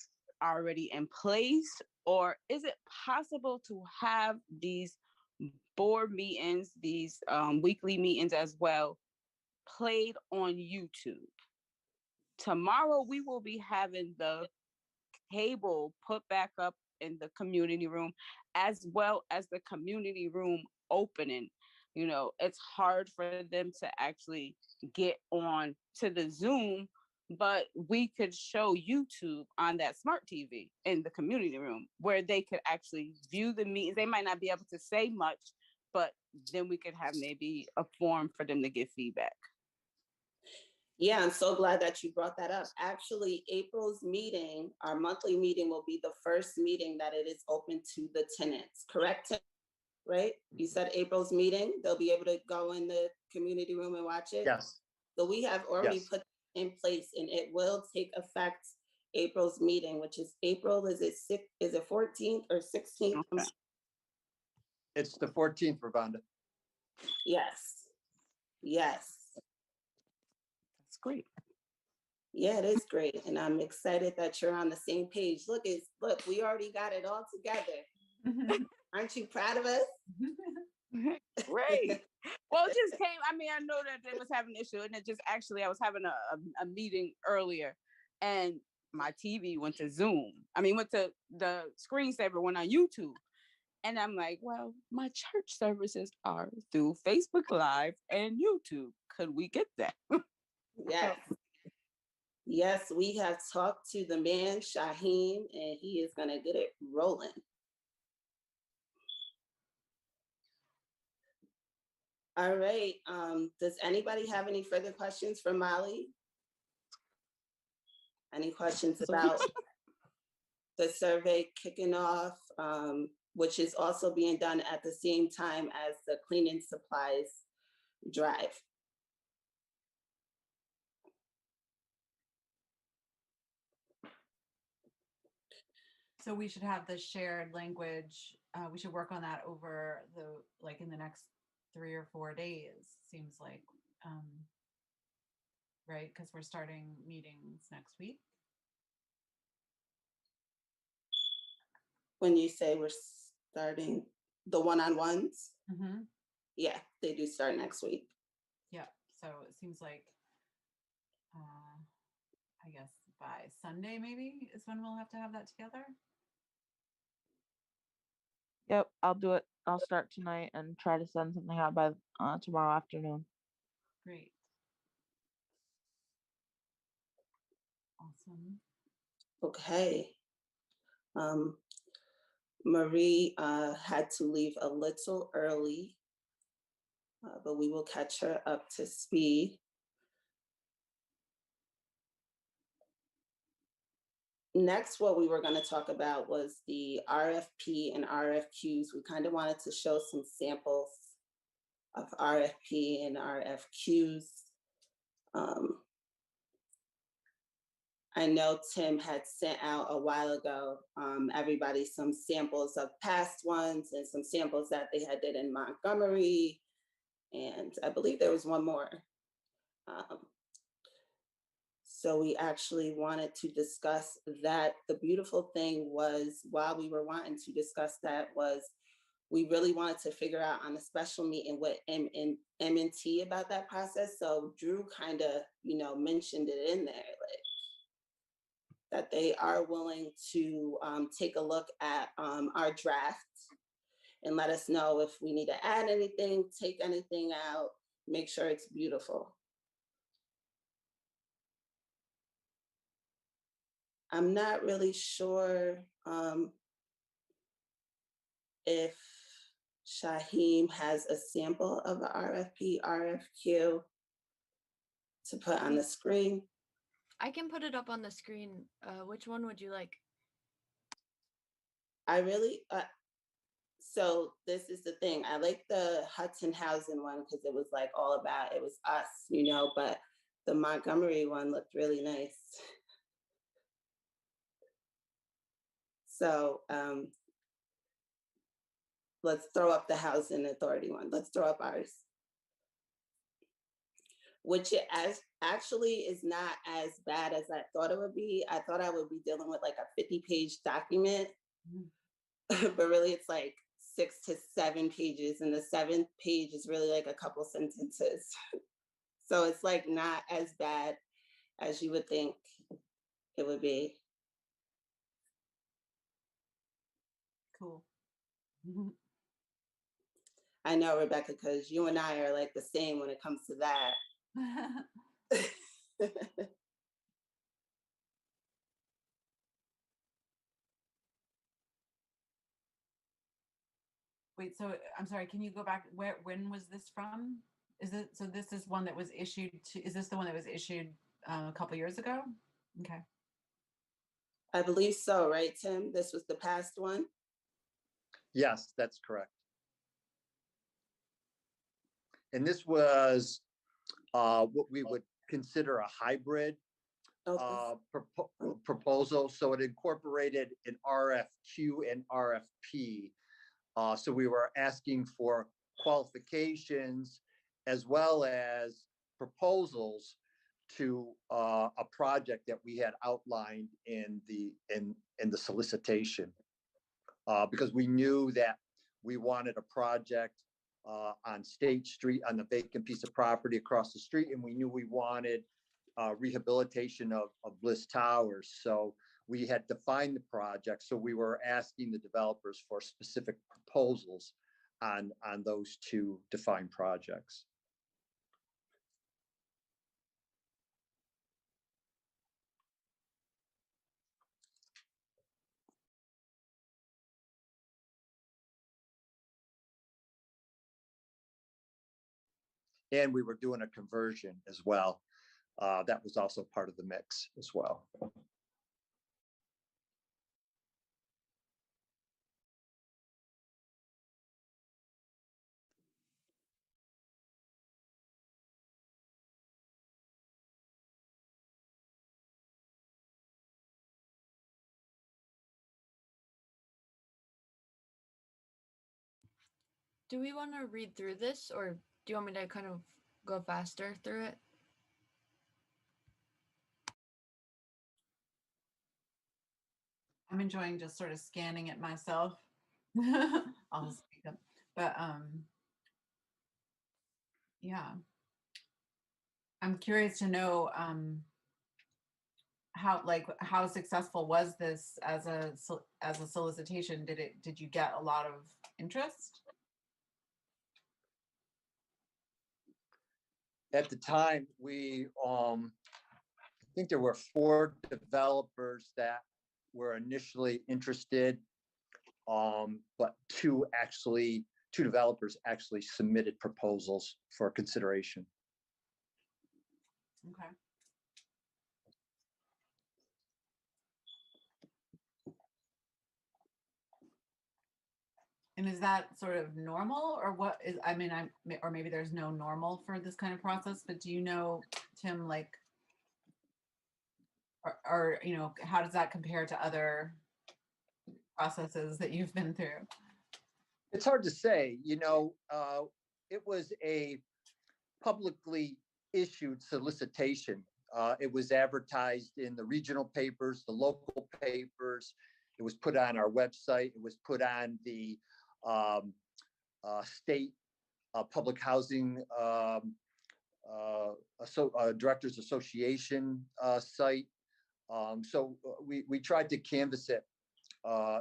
already in place, or is it possible to have these board meetings, these weekly meetings as well, played on YouTube? Tomorrow we will be having the table put back up in the community room, as well as the community room opening. You know, it's hard for them to actually get on to the Zoom, but we could show YouTube on that smart TV in the community room where they could actually view the meetings. They might not be able to say much, but then we could have maybe a forum for them to give feedback. Yeah, I'm so glad that you brought that up. Actually, April's meeting, our monthly meeting, will be the first meeting that it is open to the tenants, correct? Right? You said April's meeting, they'll be able to go in the community room and watch it? Yes. So we have already Yes. put in place, and it will take effect April's meeting, which is April, is it 14th or 16th? Okay. It's the 14th, Ravonda. Yes. Yes. That's great. Yeah, it is great. And I'm excited that you're on the same page. Look, we already got it all together. Aren't you proud of us? Great. Well, it just came. I mean, I know that they was having an issue, and it just actually, I was having a meeting earlier, and my TV went to Zoom. I mean, went to the screensaver, went on YouTube. And I'm like, well, my church services are through Facebook Live and YouTube. Could we get that? Yes. Yes, we have talked to the man, Shaheem, and he is going to get it rolling. All right. Does anybody have any further questions for Molly? Any questions about the survey kicking off, which is also being done at the same time as the cleaning supplies drive? So we should have the shared language. We should work on that over in the next 3 or 4 days, seems like, right? Because we're starting meetings next week. When you say we're starting the one-on-ones, yeah, they do start next week. Yeah, so it seems like, I guess by Sunday maybe is when we'll have to have that together. Yep, I'll do it. I'll start tonight and try to send something out by tomorrow afternoon. Great. Awesome. Okay. Marie had to leave a little early, but we will catch her up to speed. Next, what we were going to talk about was the RFP and RFQs. We kind of wanted to show some samples of RFP and RFQs. I know Tim had sent out a while ago, everybody some samples of past ones and some samples that they had did in Montgomery. And I believe there was one more. So we actually wanted to discuss that. The beautiful thing was, while we were wanting to discuss that, was we really wanted to figure out on a special meeting with M&T about that process. So Drew kind of, mentioned it in there, like, that they are willing to take a look at our draft and let us know if we need to add anything, take anything out, make sure it's beautiful. I'm not really sure if Shaheem has a sample of the RFP, RFQ to put on the screen. I can put it up on the screen. Which one would you like? I really, so this is the thing. I like the Hudson housing one because it was like all about, it was us, but the Montgomery one looked really nice. So let's throw up the housing authority one. Let's throw up ours. Which it actually is not as bad as I thought it would be. I thought I would be dealing with like a 50-page document, but really it's like 6 to 7 pages, and the 7th page is really like a couple sentences. So it's like not as bad as you would think it would be. Cool. I know, Rebecca, because you and I are like the same when it comes to that. Wait, so I'm sorry, can you go back? When was this from? Is it, so this is one that was issued to, is this the one that was issued a couple years ago? Okay. I believe so, right, Tim? This was the past one? Yes, that's correct. And this was what we would consider a hybrid proposal. So it incorporated an RFQ and RFP. So we were asking for qualifications as well as proposals to a project that we had outlined in the solicitation, because we knew that we wanted a project on State Street on the vacant piece of property across the street, and we knew we wanted rehabilitation of Bliss Towers. So we had defined the project. So we were asking the developers for specific proposals on those two defined projects. And we were doing a conversion as well. That was also part of the mix as well. Do we want to read through this, or do you want me to kind of go faster through it? I'm enjoying just sort of scanning it myself. I'll speak up. But yeah. I'm curious to know how successful was this as a solicitation? Did you get a lot of interest? At the time, I think there were 4 developers that were initially interested, but 2 developers actually submitted proposals for consideration. Okay. And is that sort of normal, or what is, I mean, or maybe there's no normal for this kind of process, but do you know, Tim, like, or you know, how does that compare to other processes that you've been through? It's hard to say, it was a publicly issued solicitation. It was advertised in the regional papers, the local papers. It was put on our website. It was put on the state public housing directors association site. So we tried to canvass it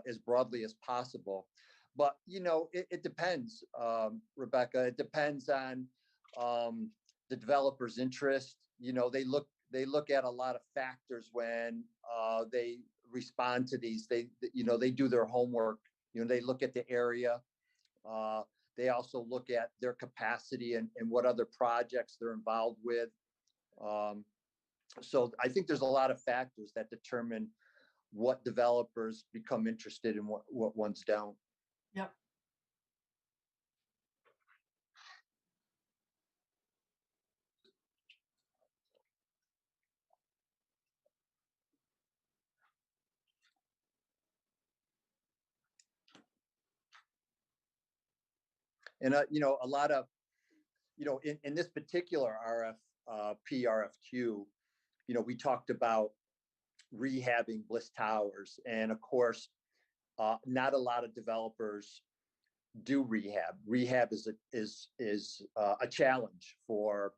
as broadly as possible. But it depends, Rebecca. It depends on the developer's interest. They look at a lot of factors when they respond to these. They do their homework. They look at the area. They also look at their capacity and what other projects they're involved with. So I think there's a lot of factors that determine what developers become interested in, what ones don't. Yep. And, a lot of, in this particular RFQ, we talked about rehabbing Bliss Towers. And of course, not a lot of developers do rehab. Rehab is a challenge for,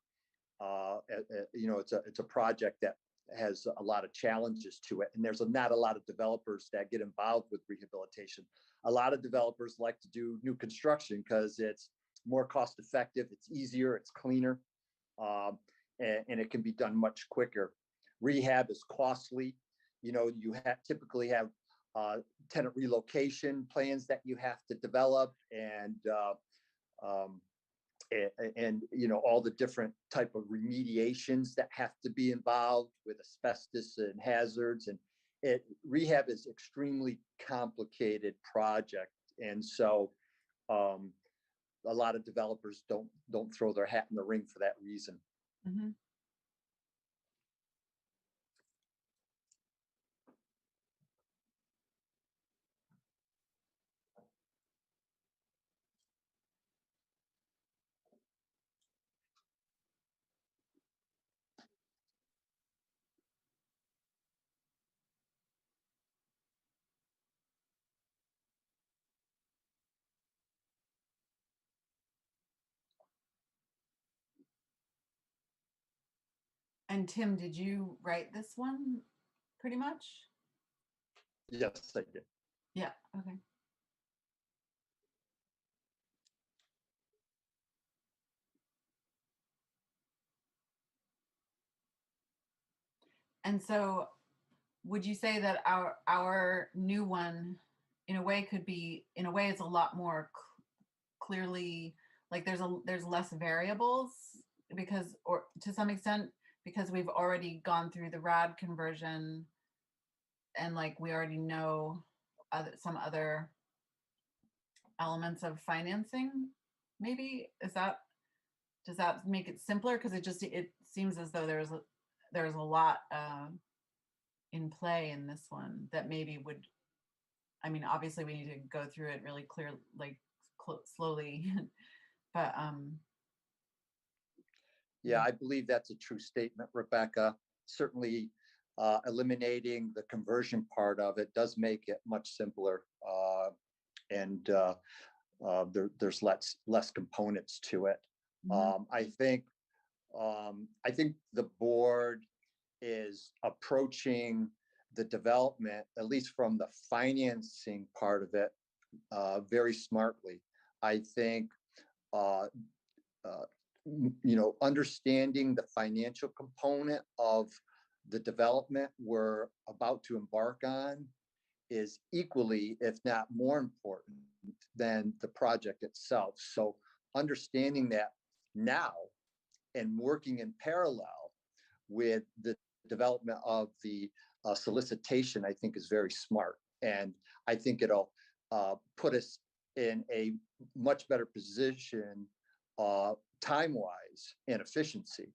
it's a project that has a lot of challenges to it. And there's not a lot of developers that get involved with rehabilitation. A lot of developers like to do new construction because it's more cost effective, it's easier, it's cleaner, and it can be done much quicker. Rehab is costly. You typically have tenant relocation plans that you have to develop, and all the different type of remediations that have to be involved with asbestos and hazards. And rehab is extremely complicated project. And so a lot of developers don't throw their hat in the ring for that reason. Mhm. And Tim, did you write this one pretty much? Yes, I did. Yeah, okay. And so would you say that our new one in a way it's a lot more clearly, like there's less variables because, or to some extent, because we've already gone through the RAD conversion and like we already know some other elements of financing, maybe? Does that make it simpler? Because it seems as though there's a lot in play in this one that maybe would, I mean, obviously we need to go through it really clear, like slowly, but yeah, I believe that's a true statement, Rebecca. Certainly eliminating the conversion part of it does make it much simpler. And there's less components to it. Mhm. I think the board is approaching the development, at least from the financing part of it, very smartly. I think, understanding the financial component of the development we're about to embark on is equally, if not more important than the project itself. So understanding that now and working in parallel with the development of the solicitation, I think is very smart. And I think it'll put us in a much better position time-wise and efficiency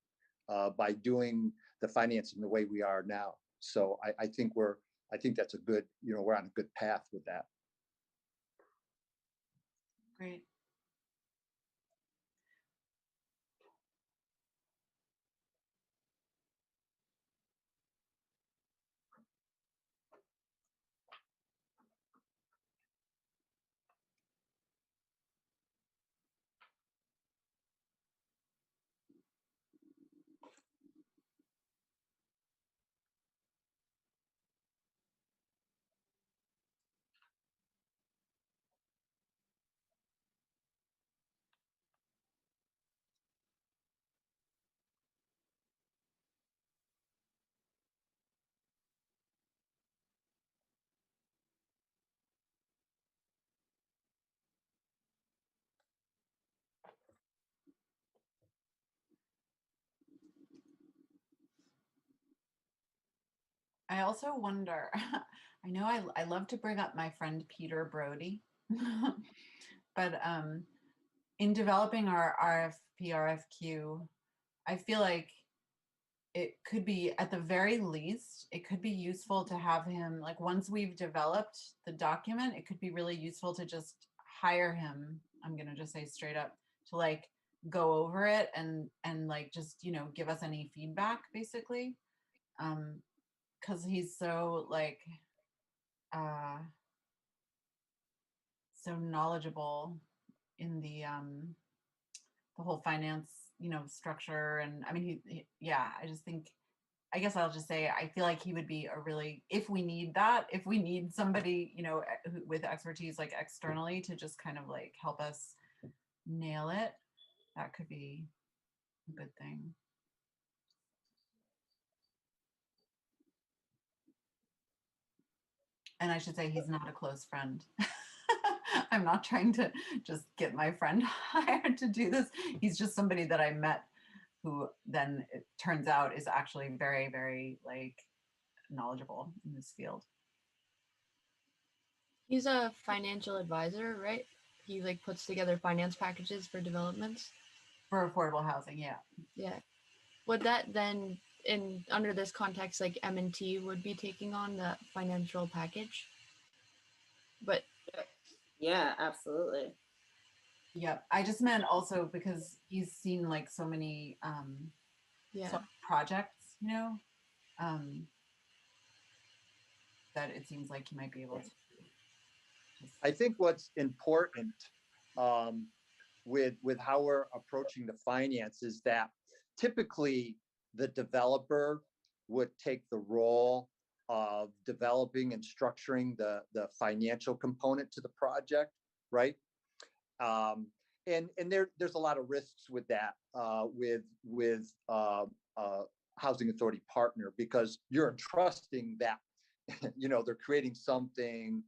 by doing the financing the way we are now. So I think that's a good, we're on a good path with that. Great. I also wonder, I know I love to bring up my friend Peter Brody, but in developing our RFP, RFQ, I feel like it could be, at the very least, it could be useful to have him, like once we've developed the document, it could be really useful to just hire him I'm gonna just say straight up, to like go over it and like just, you know, give us any feedback basically. Because he's so like so knowledgeable in the whole finance, you know, structure. And I mean, yeah, I just think, I guess I'll just say, I feel like he would be a really, if we need that, if we need somebody, you know, with expertise like externally to just kind of like help us nail it, that could be a good thing. And I should say he's not a close friend. I'm not trying to just get my friend hired to do this. He's just somebody that I met who then it turns out is actually very, very like knowledgeable in this field. He's a financial advisor, right? He like puts together finance packages for developments. For affordable housing, yeah. Yeah. Would that then, in under this context, like M&T would be taking on the financial package? But Yeah, absolutely. Yep. I just meant also because he's seen like so many yeah, projects, you know, that it seems like he might be able to. I think what's important with how we're approaching the finance is that typically the developer would take the role of developing and structuring the financial component to the project, right? And there's a lot of risks with that with housing authority partner, because you're entrusting that you know they're creating something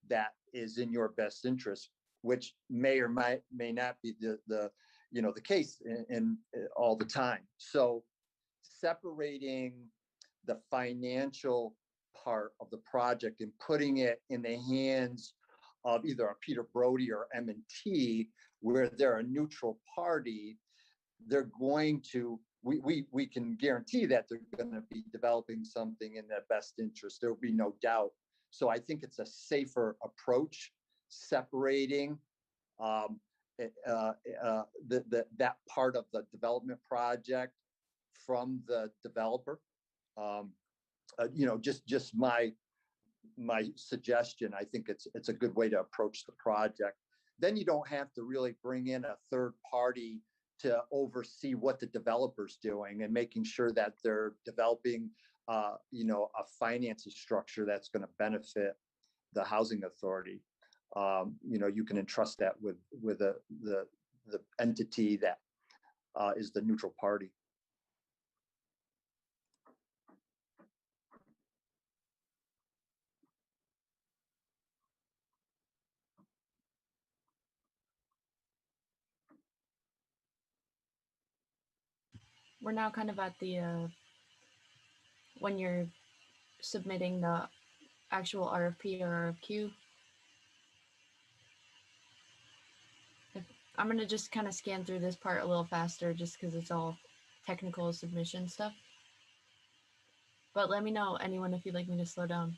that is in your best interest, which may or may not be the you know the case in all the time. So separating the financial part of the project and putting it in the hands of either a Peter Brody or M&T, where they're a neutral party, they're going to, we can guarantee that they're going to be developing something in their best interest. There will be no doubt. So I think it's a safer approach, separating that part of the development project from the developer. You know, just my suggestion. I think it's a good way to approach the project. Then you don't have to really bring in a third party to oversee what the developer's doing and making sure that they're developing you know, a financing structure that's going to benefit the housing authority. You know, you can entrust that with the entity that is the neutral party. we're now kind of at the when you're submitting the actual RFP or RFQ. I'm gonna just kind of scan through this part a little faster just because it's all technical submission stuff. But let me know, anyone, if you'd like me to slow down.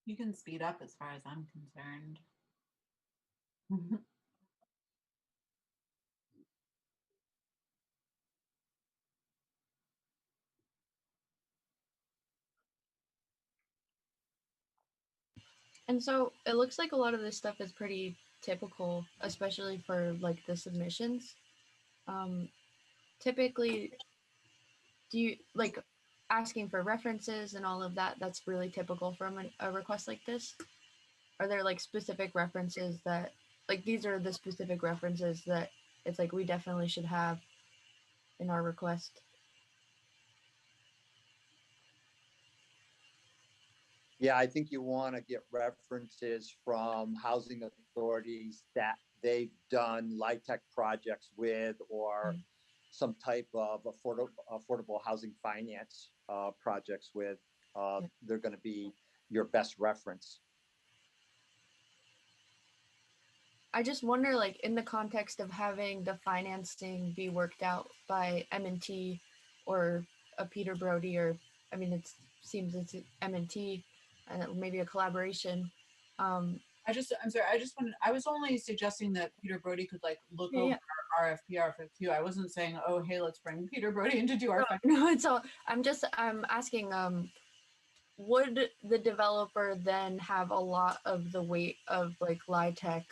You can speed up as far as I'm concerned. And so it looks like a lot of this stuff is pretty typical, especially for like the submissions. Typically, do you like asking for references and all of that? That's really typical from a request like this. are there like specific references that, like, these are the specific references that it's like we definitely should have in our request? Yeah, I think you want to get references from housing authorities that they've done LIHTC projects with, or some type of affordable housing finance projects with. They're going to be your best reference. I just wonder, like, in the context of having the financing be worked out by M&T or a Peter Brody, or, I mean, it seems it's M&T, and maybe a collaboration. I'm sorry, I was only suggesting that Peter Brody could like look Yeah, over yeah. our RFP, RFQ. I wasn't saying, oh, hey, let's bring Peter Brody in to do our No, it's all, I'm asking, would the developer then have a lot of the weight of like LIHTC,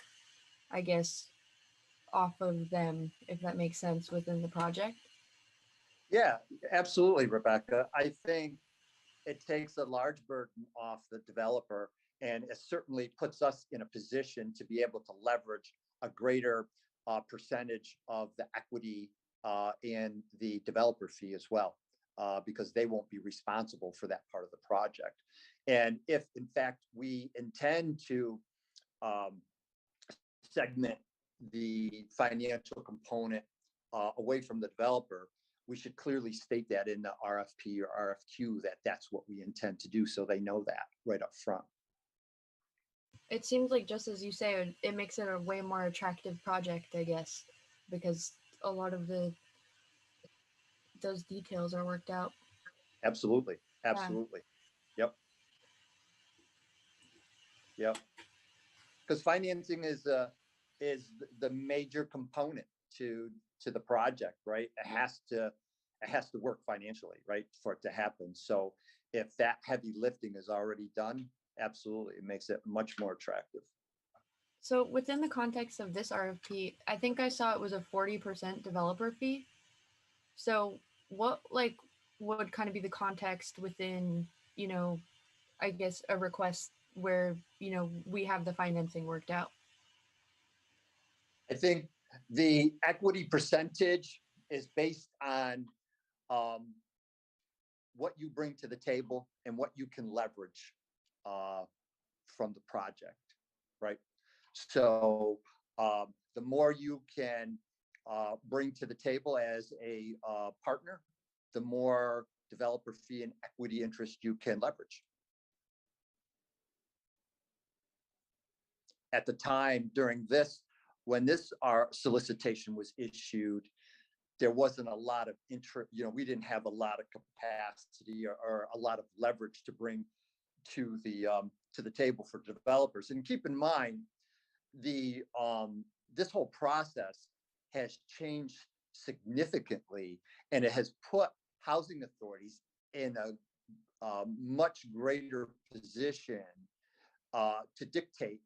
I guess, off of them, if that makes sense, within the project? Yeah, absolutely, Rebecca. I think it takes a large burden off the developer, and it certainly puts us in a position to be able to leverage a greater percentage of the equity in the developer fee as well, because they won't be responsible for that part of the project. And if, in fact, we intend to segment the financial component away from the developer, we should clearly state that in the RFP or RFQ that that's what we intend to do, so they know that right up front. It seems like, just as you say, it makes it a way more attractive project, I guess, because a lot of those details are worked out. Absolutely, absolutely. Yep. Because financing is the major component to the project, right? It has to work financially, right, for it to happen. So if that heavy lifting is already done, absolutely, it makes it much more attractive. So within the context of this RFP, I think I saw it was a 40% developer fee. So what, like, would kind of be the context within, I guess, a request where, we have the financing worked out? I think the equity percentage is based on what you bring to the table and what you can leverage from the project, right? So the more you can bring to the table as a partner, the more developer fee and equity interest you can leverage. At the time during this, when this our solicitation was issued, there wasn't a lot of interest. We didn't have a lot of capacity or a lot of leverage to bring to the table for developers. And keep in mind, this whole process has changed significantly, and it has put housing authorities in a much greater position to dictate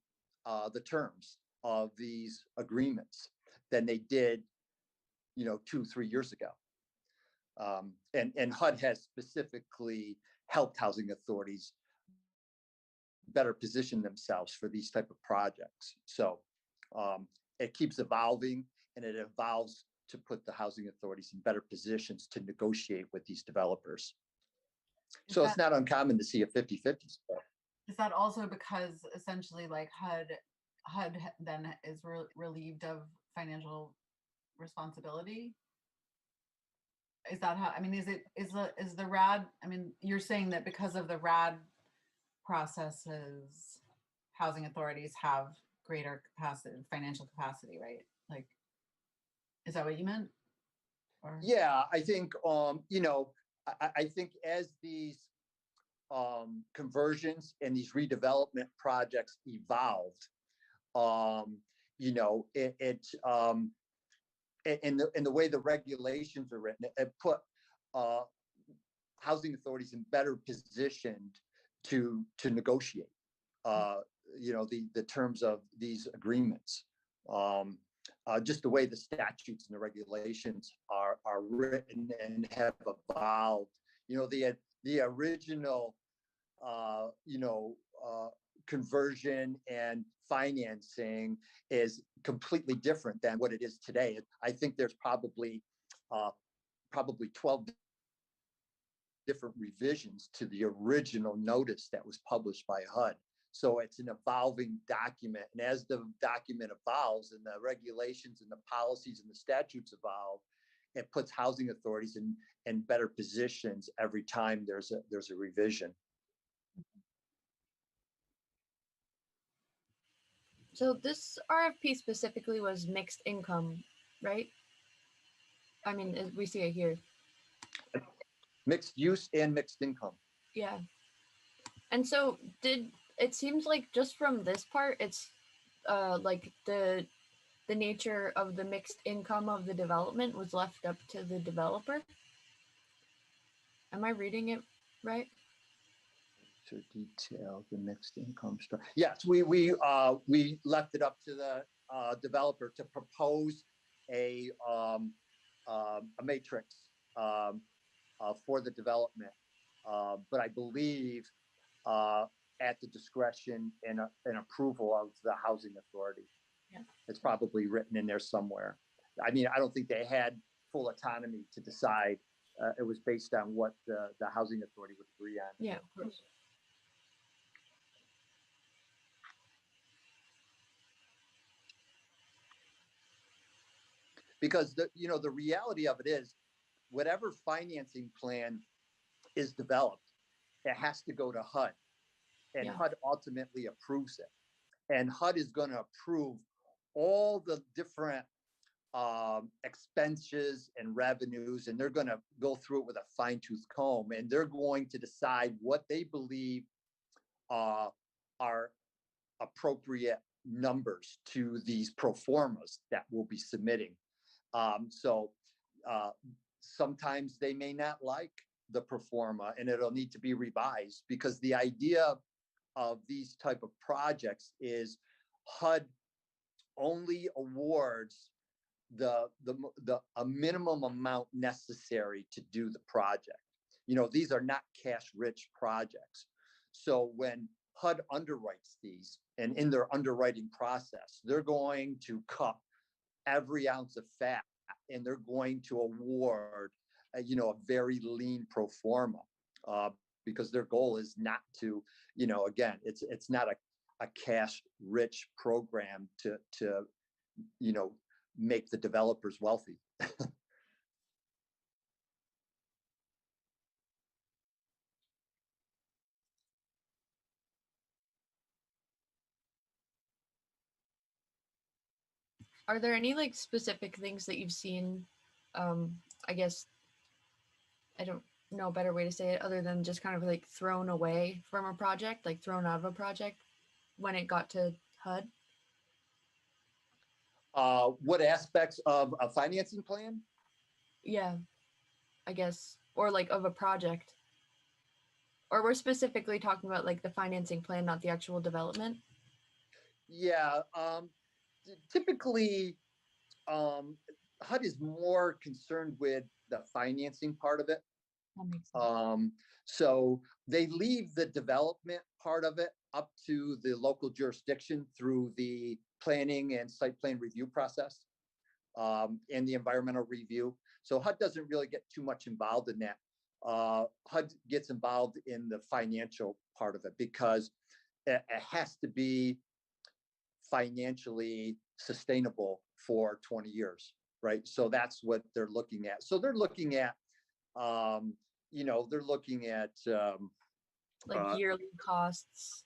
the terms of these agreements than they did 2-3 years ago. And HUD has specifically helped housing authorities better position themselves for these type of projects. So it keeps evolving, and it evolves to put the housing authorities in better positions to negotiate with these developers. So it's not uncommon to see a 50-50 split. Is that also because essentially like HUD then is relieved of financial responsibility? Is that how, I mean, is the RAD, I mean, you're saying that because of the RAD processes, housing authorities have greater capacity, financial capacity, right? Like, is that what you meant? Or? Yeah, I think, I think as these conversions and these redevelopment projects evolved, in the way the regulations are written, it put housing authorities in better positioned to negotiate, the terms of these agreements. Just the way the statutes and the regulations are written and have evolved. The original you know, conversion and financing is completely different than what it is today. I think there's probably 12 different revisions to the original notice that was published by HUD. So it's an evolving document. And as the document evolves and the regulations and the policies and the statutes evolve, it puts housing authorities in better positions every time there's a revision. So this RFP specifically was mixed income, right? I mean, we see it here. Mixed use and mixed income. Yeah. And so it seems like just from this part, it's like the nature of the mixed income of the development was left up to the developer. Am I reading it right? To detail the mixed income structure. Yes, we left it up to the developer to propose a matrix for the development, but I believe at the discretion and approval of the housing authority. Yeah. It's probably written in there somewhere. I mean, I don't think they had full autonomy to decide. It was based on what the housing authority would agree on. Yeah, of course. Because the reality of it is, whatever financing plan is developed, it has to go to HUD, and Yeah. HUD ultimately approves it. And HUD is going to approve all the different expenses and revenues, and they're going to go through it with a fine-tooth comb, and they're going to decide what they believe are appropriate numbers to these pro formas that we'll be submitting. So sometimes they may not like the pro forma, and it'll need to be revised, because the idea of these type of projects is HUD only awards a minimum amount necessary to do the project. These are not cash-rich projects. So when HUD underwrites these, and in their underwriting process, they're going to cut every ounce of fat, and they're going to award a very lean pro forma, because their goal is not to, again, it's not a cash rich program to make the developers wealthy. Are there any like specific things that you've seen? I guess I don't know a better way to say it other than just kind of like thrown away from a project, like thrown out of a project when it got to HUD? What aspects of a financing plan? Yeah, I guess, or like of a project. Or we're specifically talking about like the financing plan, not the actual development. Yeah, typically, HUD is more concerned with the financing part of it. That makes sense. So they leave the development part of it up to the local jurisdiction through the planning and site plan review process, and the environmental review. So HUD doesn't really get too much involved in that. HUD gets involved in the financial part of it, because it has to be financially sustainable for 20 years, right? So that's what they're looking at. So they're looking at, they're looking at like yearly costs.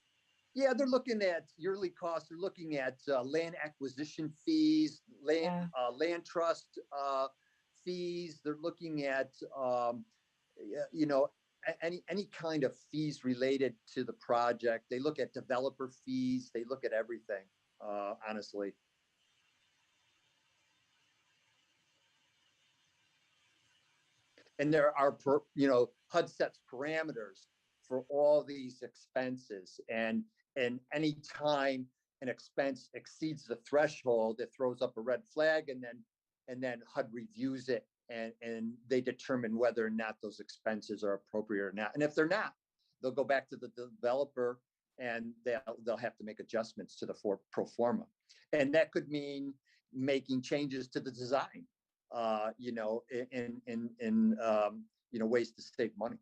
Yeah, they're looking at yearly costs. They're looking at land acquisition fees, land trust fees. They're looking at any kind of fees related to the project. They look at developer fees. They look at everything, honestly. And there are, HUD sets parameters for all these expenses, and any time an expense exceeds the threshold, it throws up a red flag, and then HUD reviews it, and they determine whether or not those expenses are appropriate or not. And if they're not, they'll go back to the developer and they'll have to make adjustments to the pro forma. And that could mean making changes to the design, you know, in you know, ways to save money.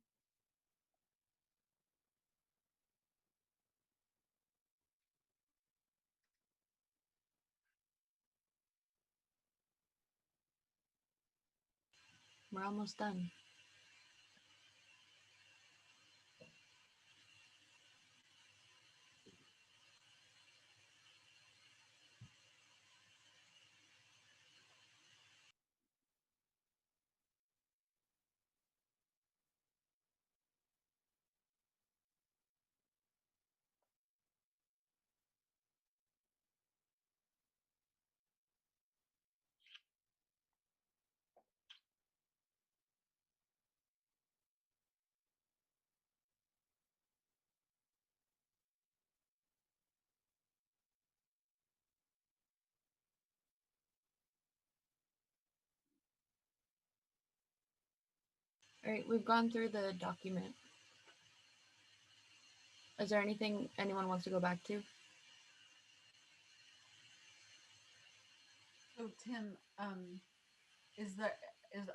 We're almost done. All right, we've gone through the document. Is there anything anyone wants to go back to? So Tim,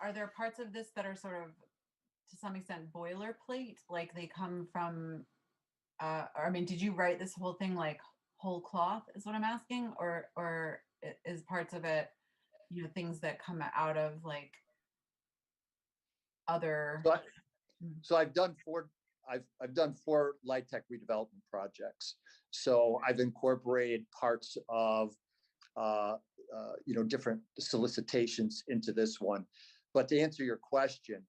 are there parts of this that are sort of to some extent boilerplate, like they come from or I mean, did you write this whole thing like whole cloth is what I'm asking, or is parts of it, you know, things that come out of like other So I've done I've done 4 light tech redevelopment projects. So I've incorporated parts of you know, different solicitations into this one. But to answer your question,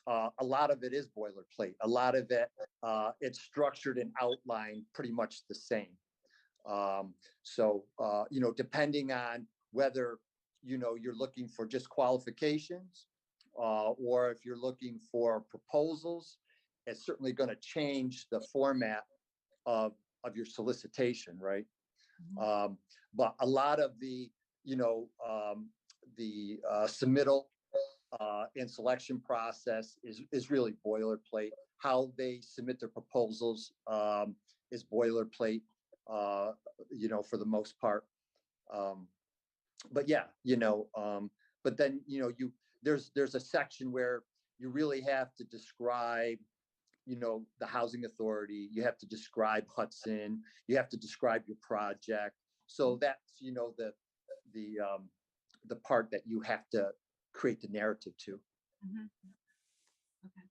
a lot of it is boilerplate. A lot of it, it's structured and outlined pretty much the same. So you know, depending on whether, you know, you're looking for just qualifications, or if you're looking for proposals, it's certainly going to change the format of your solicitation, right? But a lot of the, you know, the submittal and selection process is really boilerplate. How they submit their proposals is boilerplate, you know, for the most part. But yeah, you know, but then, you know, there's a section where you really have to describe, you know, the housing authority, you have to describe Hudson, you have to describe your project. So that's, you know, the part that you have to create the narrative to. Mm-hmm. Okay.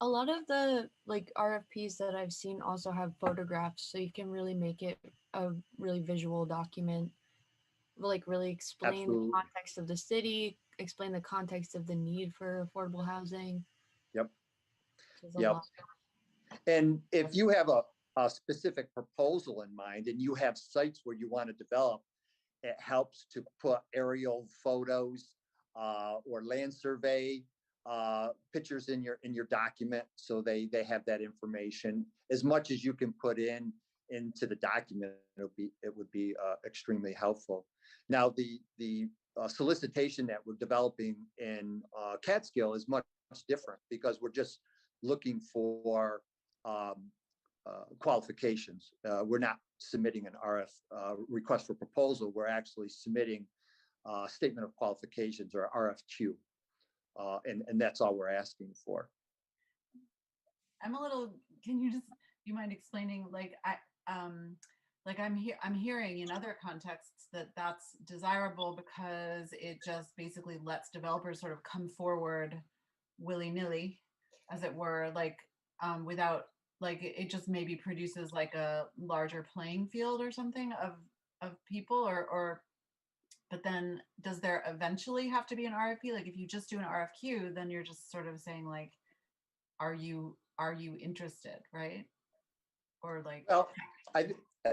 A lot of the like RFPs that I've seen also have photographs, so you can really make it a really visual document, like really explain Absolutely. the context of the city, explain the context of the need for affordable housing. Yep. There's a Yep. lot. And if you have a specific proposal in mind and you have sites where you want to develop, it helps to put aerial photos or land survey pictures in your document, so they have that information. As much as you can put into the document, it would be extremely helpful. Now the solicitation that we're developing in Catskill is much different, because we're just looking for qualifications. We're not submitting an request for proposal. We're actually submitting a statement of qualifications, or RFQ, and that's all we're asking for. I'm a little. Can you mind explaining? Like I'm hearing in other contexts that that's desirable because it just basically lets developers sort of come forward willy-nilly, as it were, like without, like it just maybe produces like a larger playing field or something of people, or but then does there eventually have to be an RFP? Like if you just do an RFQ, then you're just sort of saying like, are you interested, right? Or like, well,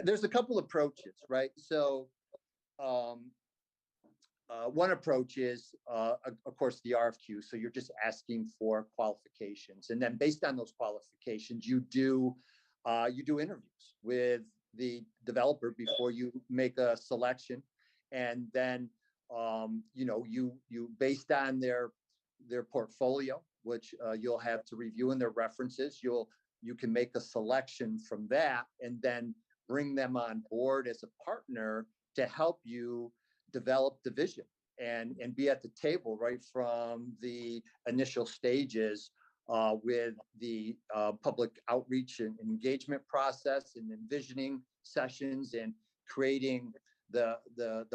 there's a couple approaches, right? So one approach is, of course, the RFQ. So you're just asking for qualifications, and then based on those qualifications, you do interviews with the developer before you make a selection, and then you know, you based on their portfolio, which you'll have to review in their references. You can make a selection from that and then bring them on board as a partner to help you develop the vision and be at the table right from the initial stages with the public outreach and engagement process and envisioning sessions and creating the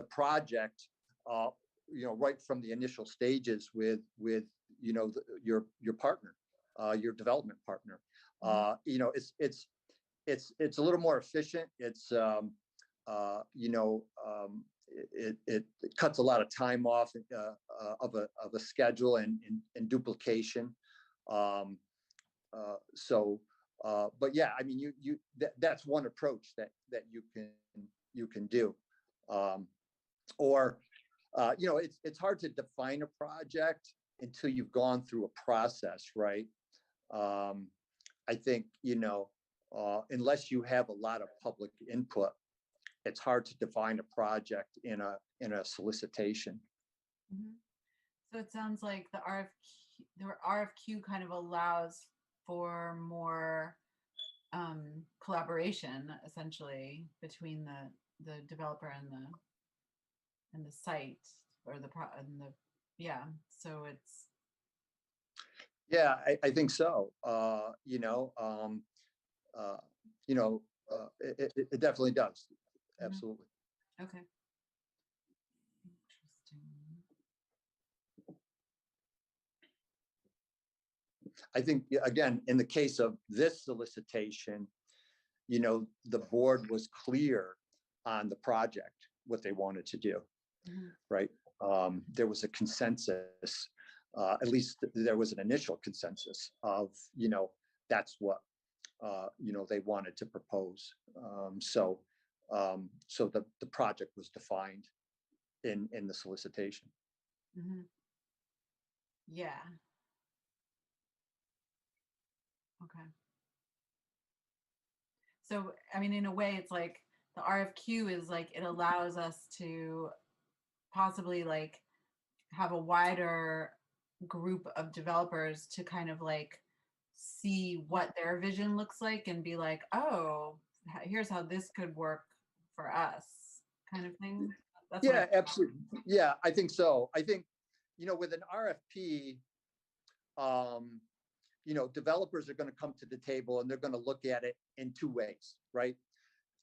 project, right from the initial stages with your partner, your development partner. It's a little more efficient. It's it cuts a lot of time off of a schedule and duplication. But yeah, I mean, that's one approach that you can do. Or it's hard to define a project until you've gone through a process, right? I think, unless you have a lot of public input, it's hard to define a project in a solicitation. Mhm. So it sounds like the RFQ kind of allows for more collaboration, essentially, between the developer and the site, or yeah. So it's. Yeah, I think so. It definitely does. Absolutely. Okay. Interesting. I think, again, in the case of this solicitation, the board was clear on the project, what they wanted to do, right? There was a consensus, at least there was an initial consensus of, that's what, they wanted to propose. So the project was defined in the solicitation. Yeah. Okay. So, I mean, in a way, it's like the RFQ is like, it allows us to possibly like have a wider group of developers to kind of like see what their vision looks like and be like, oh, here's how this could work for us, kind of thing. That's Yeah, absolutely. Yeah, I think so. I think, with an RFP, developers are going to come to the table and they're going to look at it in two ways, right?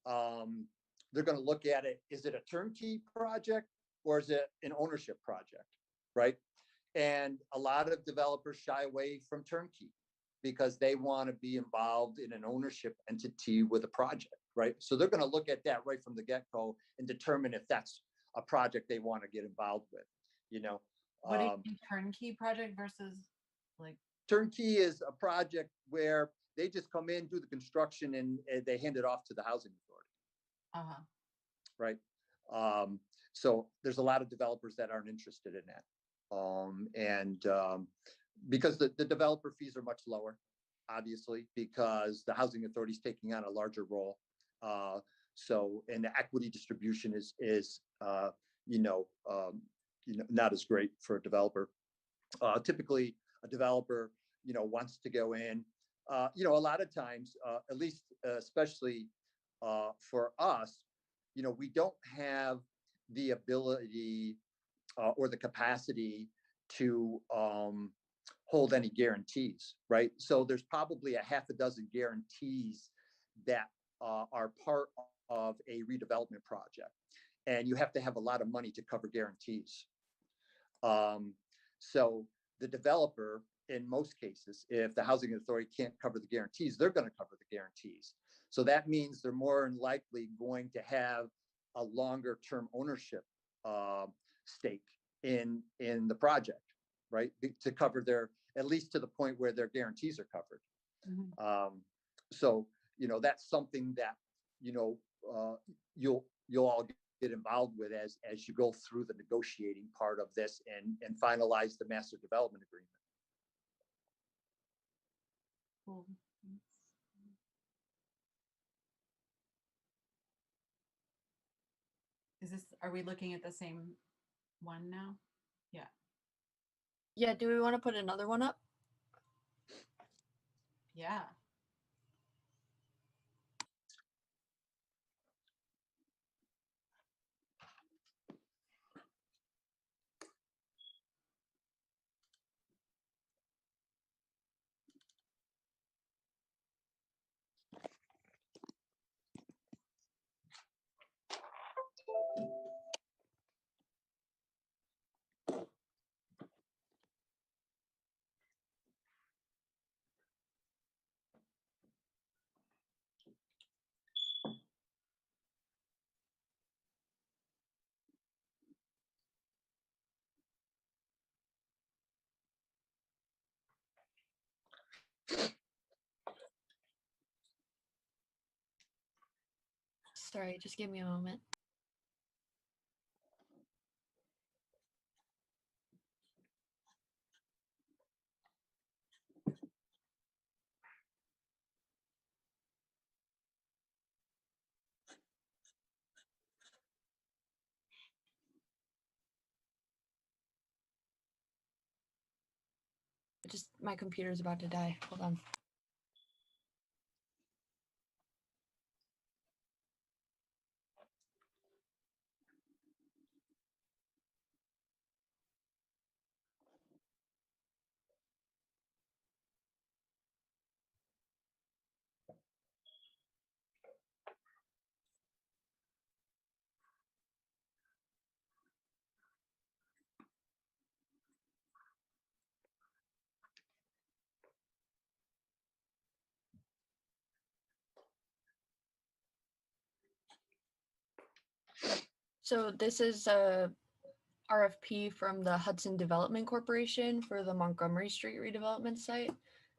They're going to look at it, is it a turnkey project or is it an ownership project, right? And a lot of developers shy away from turnkey because they want to be involved in an ownership entity with a project, right? So they're going to look at that right from the get-go and determine if that's a project they want to get involved with, What do you mean turnkey project versus like? Turnkey is a project where they just come in, do the construction, and they hand it off to the housing authority. Right. So there's a lot of developers that aren't interested in that. Because the developer fees are much lower, obviously, because the housing authority is taking on a larger role. And the equity distribution is not as great for a developer. Typically, a developer, wants to go in. A lot of times, at least, especially for us, we don't have the ability or the capacity to hold any guarantees, right? So there's probably a half a dozen guarantees that are part of a redevelopment project, and you have to have a lot of money to cover guarantees. So the developer, in most cases, if the housing authority can't cover the guarantees, they're going to cover the guarantees. So that means they're more than likely going to have a longer term ownership stake in the project, right? To cover at least to the point where their guarantees are covered. So, that's something that, you'll all get involved with as you go through the negotiating part of this and finalize the master development agreement. Cool. Are we looking at the same one now? Yeah. Yeah, do we want to put another one up? Yeah. Sorry, just give me a moment. Just my computer's about to die. Hold on. So this is a RFP from the Hudson Development Corporation for the Montgomery Street redevelopment site.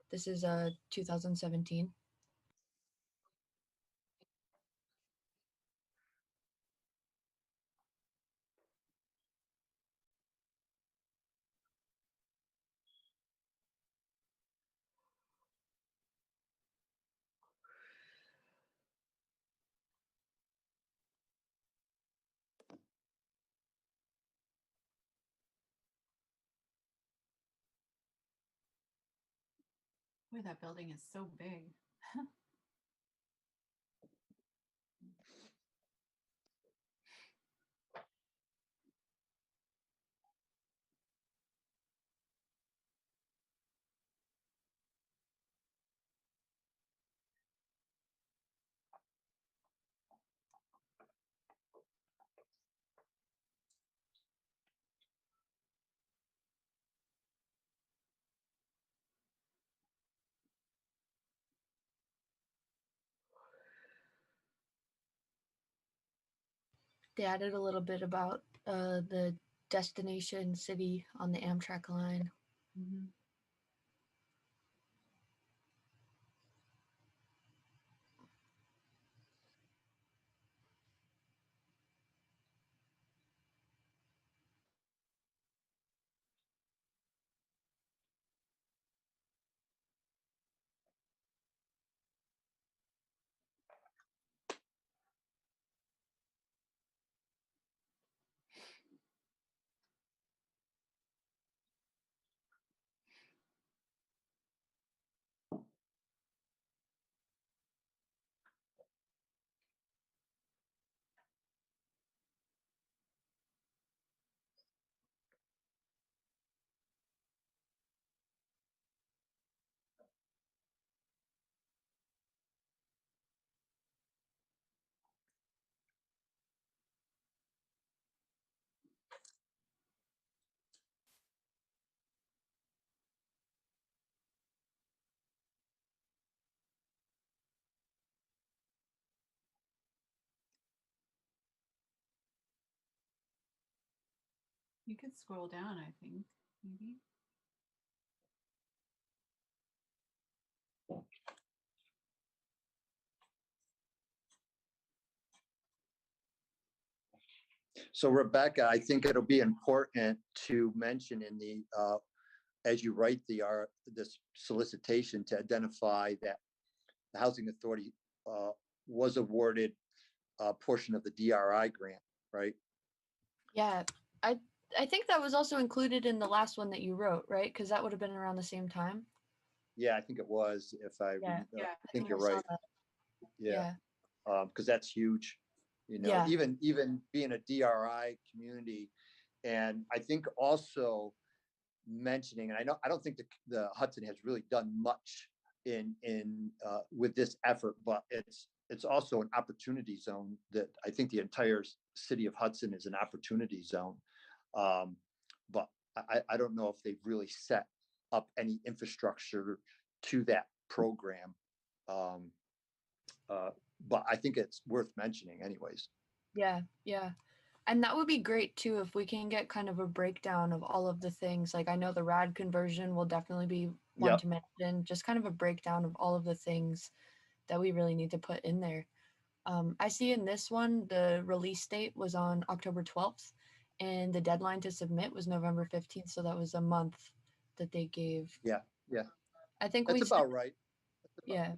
This is 2017. Boy, that building is so big. They added a little bit about the destination city on the Amtrak line. Mm-hmm. You could scroll down, I think, maybe. So Rebecca, I think it'll be important to mention in the, as you write this solicitation, to identify that the Housing Authority was awarded a portion of the DRI grant, right? Yeah, I think that was also included in the last one that you wrote, right? Because that would have been around the same time. Yeah, I think it was, if I, Yeah. I think I you're saw right. that. Yeah. Yeah. Because that's huge, Yeah. even being a DRI community. And I think also mentioning, and I don't think the Hudson has really done much in with this effort, but it's also an opportunity zone that I think the entire city of Hudson is an opportunity zone. But I don't know if they've really set up any infrastructure to that program. But I think it's worth mentioning anyways. Yeah. And that would be great too if we can get kind of a breakdown of all of the things. Like I know the RAD conversion will definitely be one Yep. to mention, just kind of a breakdown of all of the things that we really need to put in there. I see in this one, the release date was on October 12th and the deadline to submit was November 15th. So that was a month that they gave. Yeah. I think That's we said, about right. yeah.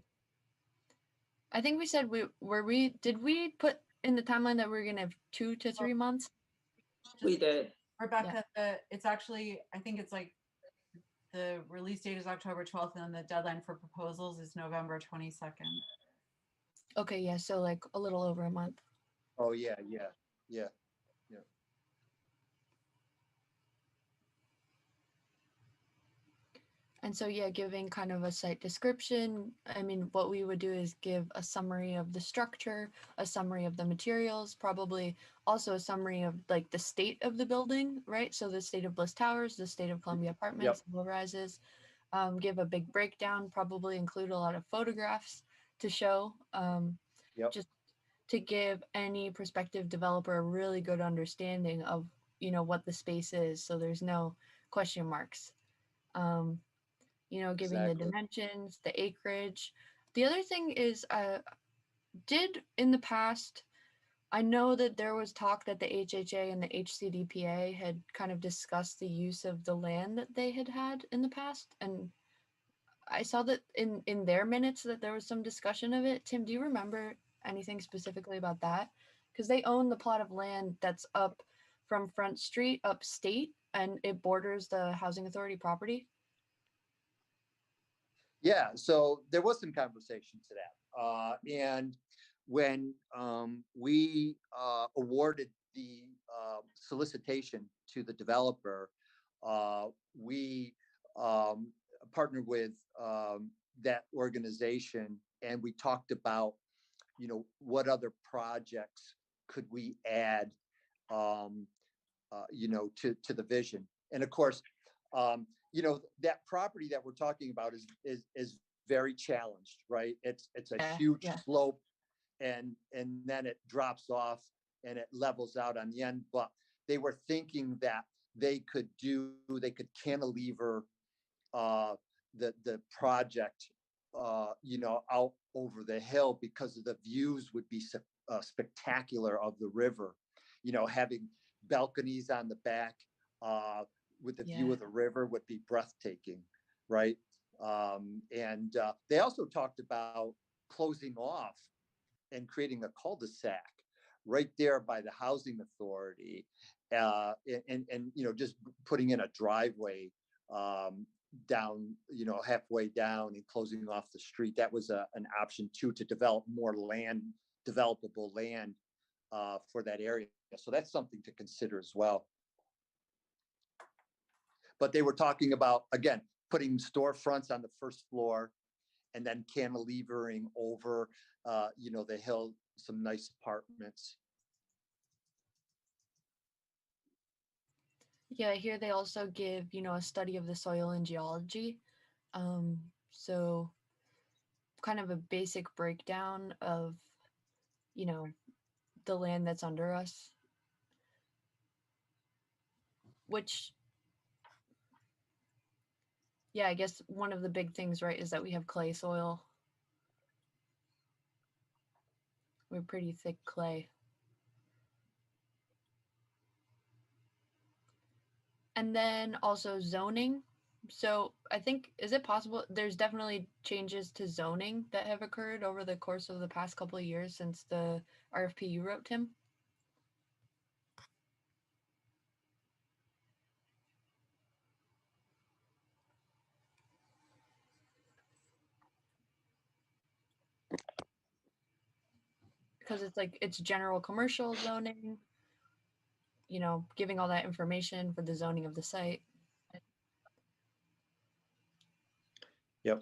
I think we said did we put in the timeline that we're going to have 2 to 3 months? We did. Rebecca, it's actually, I think it's like the release date is October 12th and then the deadline for proposals is November 22nd. Okay. Yeah. So like a little over a month. Oh, yeah. And so, yeah, giving kind of a site description. I mean, what we would do is give a summary of the structure, a summary of the materials, probably also a summary of like the state of the building, right? So the state of Bliss Towers, the state of Columbia Apartments, low rises. Give a big breakdown, probably include a lot of photographs to show, just to give any prospective developer a really good understanding of, what the space is. So there's no question marks. Giving the dimensions, the acreage. The other thing is, in the past, I know that there was talk that the HHA and the HCDPA had kind of discussed the use of the land that they had in the past. And I saw that in their minutes that there was some discussion of it. Tim, do you remember anything specifically about that? Because they own the plot of land that's up from Front Street upstate and it borders the Housing Authority property. Yeah, so there was some conversation to that. And when we awarded the solicitation to the developer, we partnered with that organization and we talked about, what other projects could we add, to the vision. And of course, that property that we're talking about is very challenged, right? It's a huge slope and then it drops off and it levels out on the end. But they were thinking that they could cantilever the project, out over the hill because of the views would be spectacular of the river, having balconies on the back, with the view of the river would be breathtaking, right? And they also talked about closing off and creating a cul-de-sac right there by the housing authority, and just putting in a driveway down, halfway down and closing off the street. That was an option too, to develop more developable land for that area. So that's something to consider as well. But they were talking about, again, putting storefronts on the first floor and then cantilevering over, the hill, some nice apartments. Yeah, here they also give, a study of the soil and geology. So kind of a basic breakdown of, the land that's under us. Which, yeah, I guess one of the big things, right, is that we have clay soil. We're pretty thick clay. And then also zoning. So I think, is it possible, there's definitely changes to zoning that have occurred over the course of the past couple of years since the RFP you wrote, Tim? Because it's like, it's general commercial zoning, you know, giving all that information for the zoning of the site. Yep.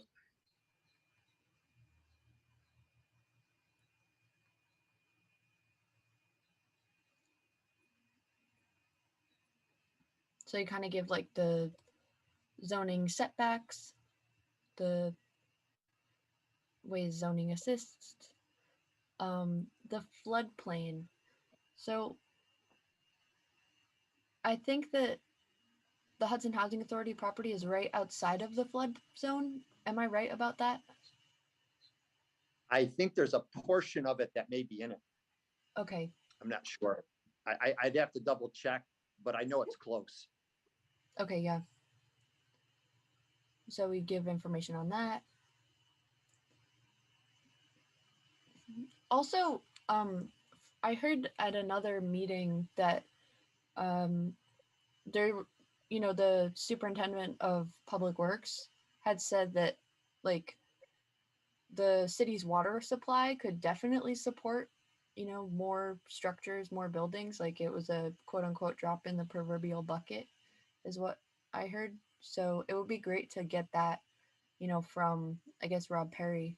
So you kind of give like the zoning setbacks, the ways zoning assists, the floodplain. So I think that the Hudson Housing Authority property is right outside of the flood zone. Am I right about that? I think there's a portion of it that may be in it. Okay. I'm not sure. I'd have to double check, but I know it's close. Okay, yeah. So we give information on that. Also, I heard at another meeting that there, you know, the superintendent of public works had said that like the city's water supply could definitely support, you know, more structures, more buildings. Like it was a quote unquote drop in the proverbial bucket, is what I heard. So it would be great to get that, you know, from, I guess, Rob Perry,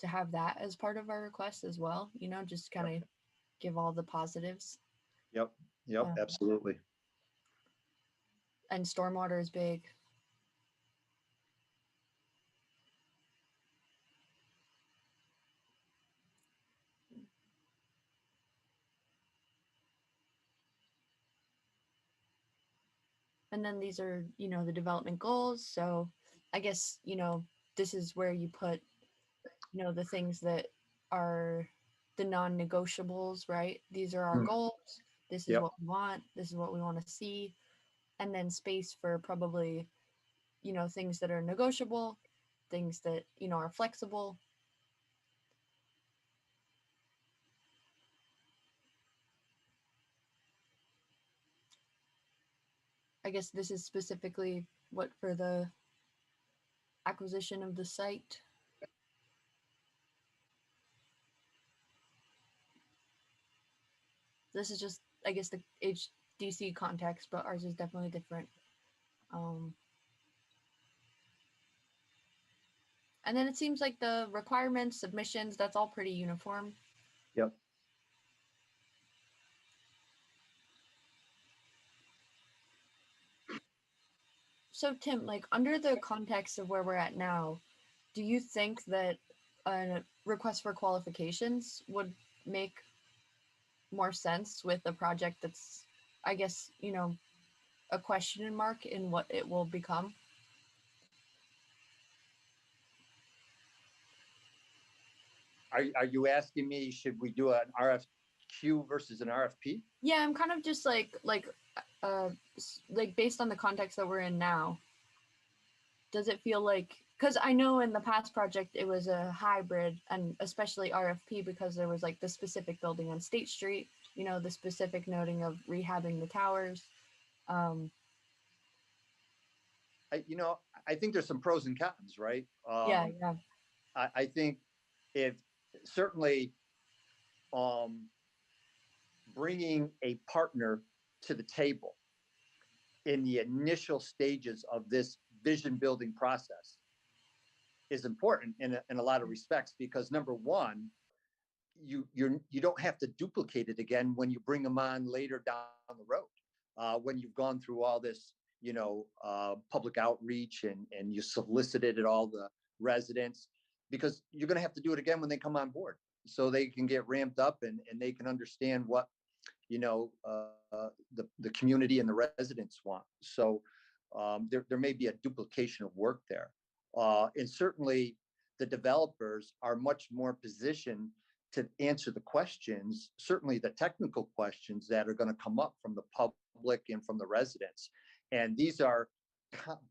to have that as part of our request as well, you know, just kind of give all the positives. Yep. Yep. Absolutely. And stormwater is big. And then these are, you know, the development goals. So I guess, you know, this is where you put, you know, the things that are the non-negotiables, right? These are our goals. This is Yep. what we want. This is what we want to see. And then space for probably, you know, things that are negotiable, things that, you know, are flexible. I guess this is specifically what for the acquisition of the site. This is just, I guess, the HDC context, but ours is definitely different. And then it seems like the requirements, submissions, that's all pretty uniform. Yep. So Tim, like under the context of where we're at now, do you think that a request for qualifications would make more sense with a project that's, I guess, you know, a question mark in what it will become? Are you asking me, should we do an RFQ versus an RFP? Yeah, I'm kind of just like based on the context that we're in now, does it feel like, because I know in the past project it was a hybrid, and especially RFP because there was like the specific building on State Street, you know, the specific noting of rehabbing the towers. You know, I think there's some pros and cons, right? Yeah. I think if certainly bringing a partner to the table in the initial stages of this vision building process is important in a lot of respects, because number one, you don't have to duplicate it again when you bring them on later down the road, when you've gone through all this, you know, public outreach and you solicited all the residents, because you're going to have to do it again when they come on board, so they can get ramped up and they can understand what, you know, the community and the residents want. So there may be a duplication of work there. And certainly the developers are much more positioned to answer the questions, certainly the technical questions that are going to come up from the public and from the residents. And these are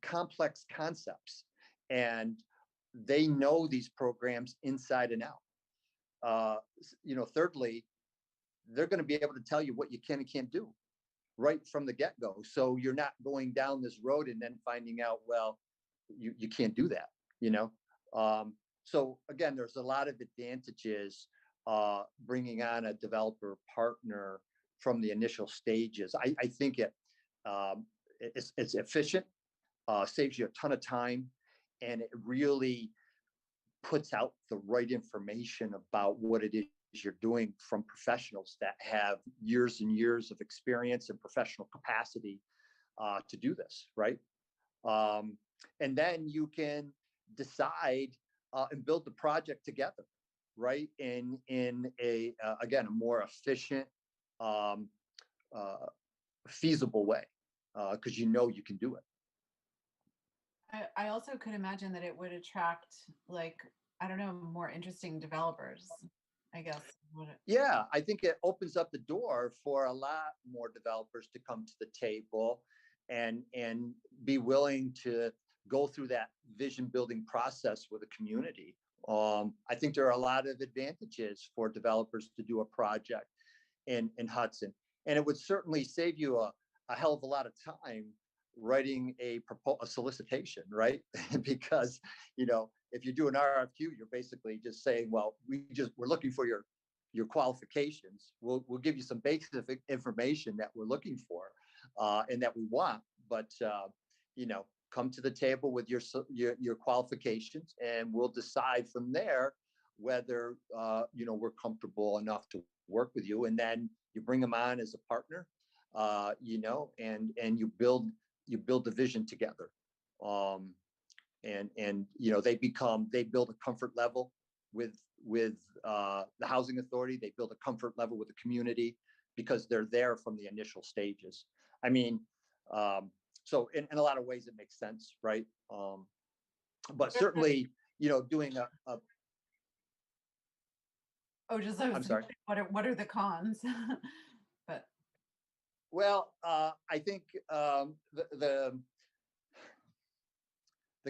complex concepts, and they know these programs inside and out. You know, thirdly, they're going to be able to tell you what you can and can't do right from the get-go. So you're not going down this road and then finding out, well, you can't do that, you know. So again, there's a lot of advantages bringing on a developer partner from the initial stages. I think it's efficient, saves you a ton of time, and it really puts out the right information about what it is you're doing from professionals that have years and years of experience and professional capacity to do this, right? And then you can decide and build the project together, right? In a again, a more efficient, feasible way, because you know you can do it. I also could imagine that it would attract, like, I don't know, more interesting developers, I guess. Yeah, I think it opens up the door for a lot more developers to come to the table and be willing to go through that vision building process with a community. I think there are a lot of advantages for developers to do a project in Hudson, and it would certainly save you a hell of a lot of time writing a solicitation, right? Because, you know, if you do an RFQ, you're basically just saying, well, we're looking for your qualifications. We'll give you some basic information that we're looking for and that we want, but you know, come to the table with your qualifications, and we'll decide from there whether you know, we're comfortable enough to work with you. And then you bring them on as a partner, you know, and you build the vision together. And you know, they build a comfort level with the housing authority. They build a comfort level with the community because they're there from the initial stages. I mean, so in a lot of ways it makes sense, right? But certainly, you know, doing I'm sorry. What are the cons? But well, I think the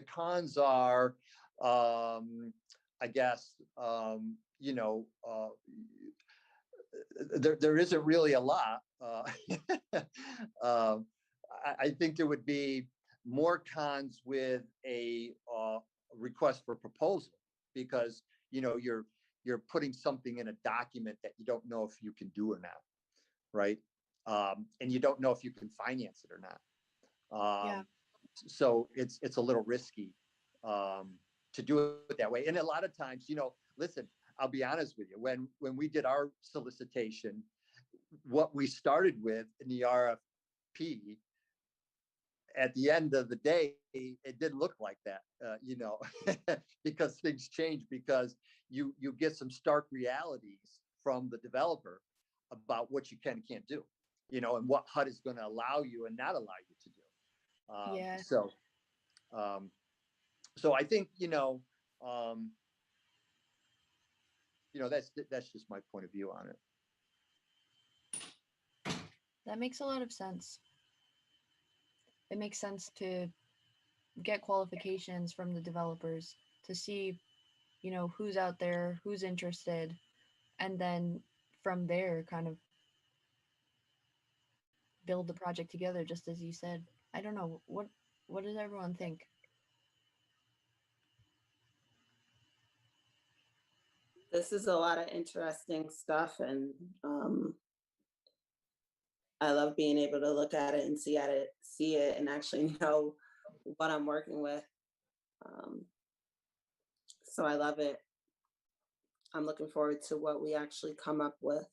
cons are, I guess, you know, there isn't really a lot. I think there would be more cons with a request for proposal, because, you know, you're putting something in a document that you don't know if you can do or not, right? And you don't know if you can finance it or not. Yeah. So it's a little risky to do it that way. And a lot of times, you know, listen, I'll be honest with you, when we did our solicitation, what we started with in the RFP, at the end of the day, it didn't look like that, you know, because things change, because you get some stark realities from the developer about what you can and can't do, you know, and what HUD is going to allow you and not allow you to do. Yeah. So I think, you know, that's just my point of view on it. That makes a lot of sense. It makes sense to get qualifications from the developers to see, you know, who's out there, who's interested, and then from there kind of build the project together, just as you said. I don't know, what does everyone think? This is a lot of interesting stuff, and I love being able to look at it and see it and actually know what I'm working with. So I love it. I'm looking forward to what we actually come up with.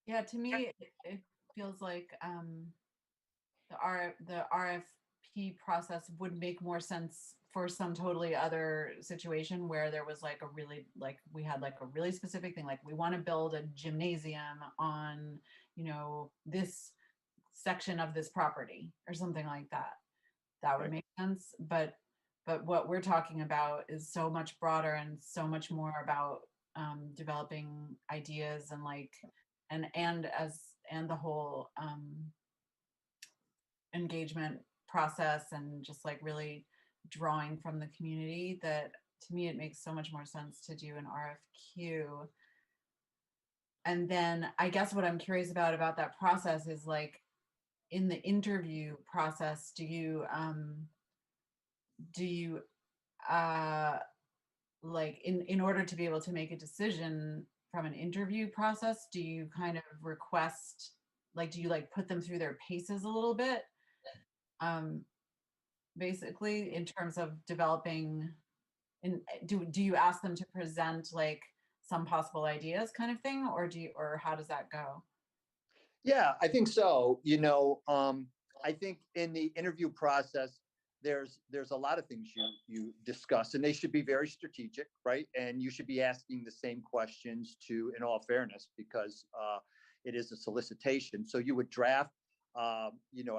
yeah, to me, it feels like the RFP process would make more sense for some totally other situation where there was like we had like a really specific thing, like we want to build a gymnasium on, you know, this section of this property or something like that. That would make sense. But what we're talking about is so much broader and so much more about developing ideas and like and the whole engagement process, and just like really drawing from the community, that to me it makes so much more sense to do an RFQ. And then I guess what I'm curious about that process is, like, in the interview process, do do you, like in order to be able to make a decision from an interview process, do you kind of request, like, do you like put them through their paces a little bit? Basically in terms of developing, and do you ask them to present like some possible ideas kind of thing, or or how does that go? Yeah, I think so. I think in the interview process, there's a lot of things you discuss, and they should be very strategic, right? And you should be asking the same questions to, in all fairness, because it is a solicitation. So you would draft, a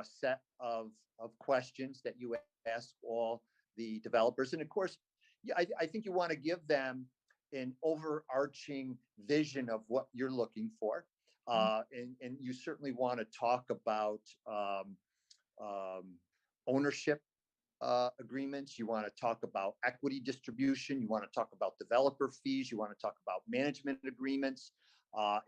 set of questions that you ask all the developers, and of course, yeah, I think you want to give them an overarching vision of what you're looking for. And you certainly want to talk about ownership agreements. You want to talk about equity distribution. You want to talk about developer fees. You want to talk about management agreements,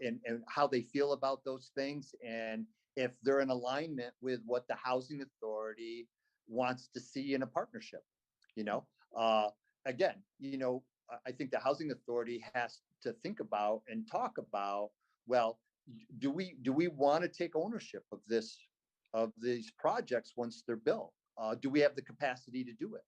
and how they feel about those things. And if they're in alignment with what the housing authority wants to see in a partnership. Again, I think the housing authority has to think about and talk about, well, do we want to take ownership of these projects once they're built? Do we have the capacity to do it?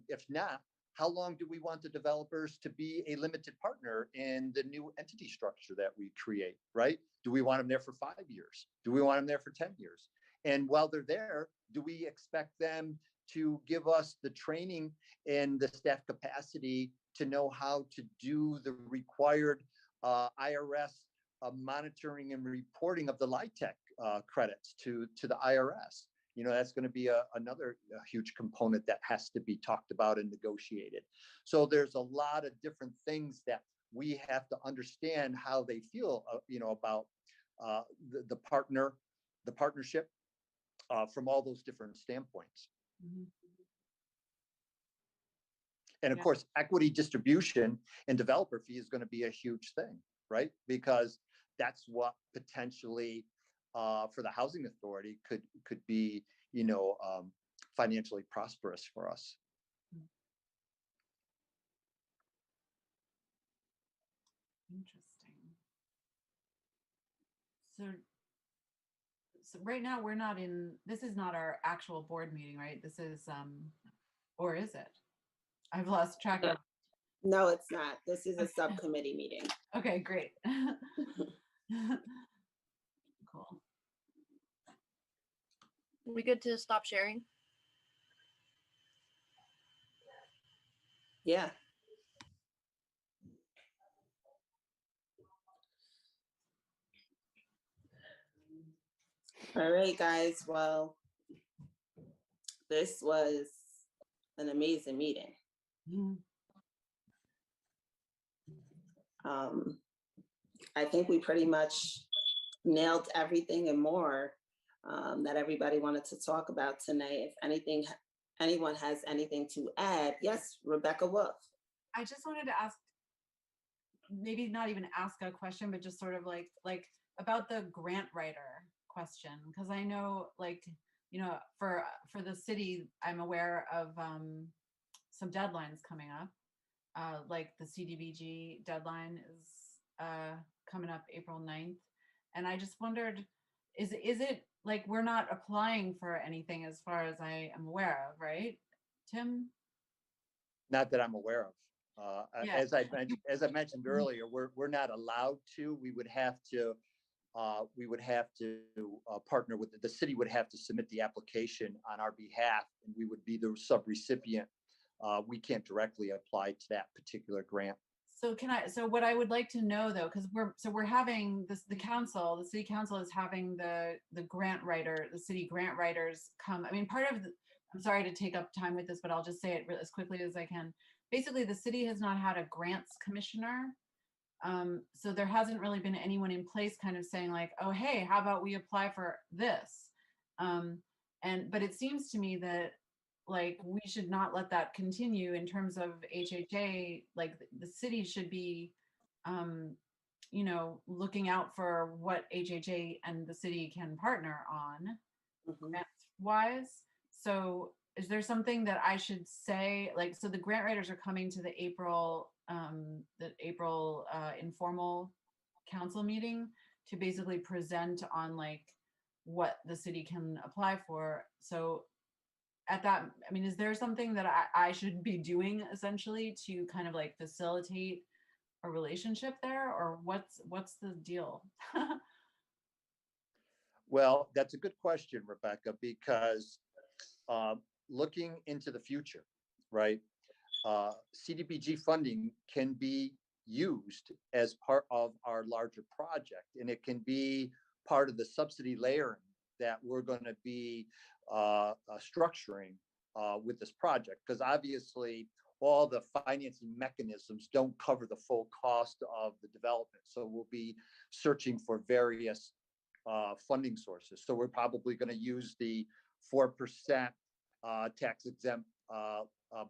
If not, how long do we want the developers to be a limited partner in the new entity structure that we create, right? Do we want them there for 5 years? Do we want them there for 10 years? And while they're there, do we expect them to give us the training and the staff capacity to know how to do the required IRS monitoring and reporting of the LIHTC credits to the IRS? That's going to be another huge component that has to be talked about and negotiated. So there's a lot of different things that we have to understand how they feel, about the partnership from all those different standpoints. Mm-hmm. And of course, equity distribution and developer fee is going to be a huge thing, right? Because that's what potentially for the housing authority could be, financially prosperous for us. Interesting. So right now we're not this is not our actual board meeting, right? This is, or is it? I've lost track of. No, it's not. This is a subcommittee meeting. Okay, great. Cool. We good to stop sharing? Yeah. All right, guys. Well, this was an amazing meeting. Mm-hmm. I think we pretty much nailed everything and more that everybody wanted to talk about tonight. If anyone has anything to add, yes, Rebecca Wolf. I just wanted to ask, maybe not even ask a question, but just sort of like about the grant writer question, because I know, for the city, I'm aware of some deadlines coming up. Like the CDBG deadline is coming up April 9th. And I just wondered, is it like we're not applying for anything as far as I am aware of, right, Tim? Not that I'm aware of. Yeah. As I mentioned earlier, we're not allowed to. We would have to partner with the city. Would have to submit the application on our behalf, and we would be the subrecipient. We can't directly apply to that particular grant. So what I would like to know though, because we're having this, the city council is having the city grant writers come. I mean, I'm sorry to take up time with this, but I'll just say it as quickly as I can. Basically, the city has not had a grants commissioner. So there hasn't really been anyone in place kind of saying like, oh, hey, how about we apply for this? But it seems to me that like we should not let that continue in terms of HHA. Like the city should be, looking out for what HHA and the city can partner on grants wise. So is there something that I should say? Like, so the grant writers are coming to the April informal council meeting to basically present on like what the city can apply for. So at that, I mean, is there something that I should be doing essentially to kind of like facilitate a relationship there, or what's the deal? Well, that's a good question, Rebecca, because looking into the future, right? CDBG funding can be used as part of our larger project, and it can be part of the subsidy layering that we're going to be structuring with this project, because obviously all the financing mechanisms don't cover the full cost of the development. So we'll be searching for various funding sources. So we're probably going to use the 4% tax exempt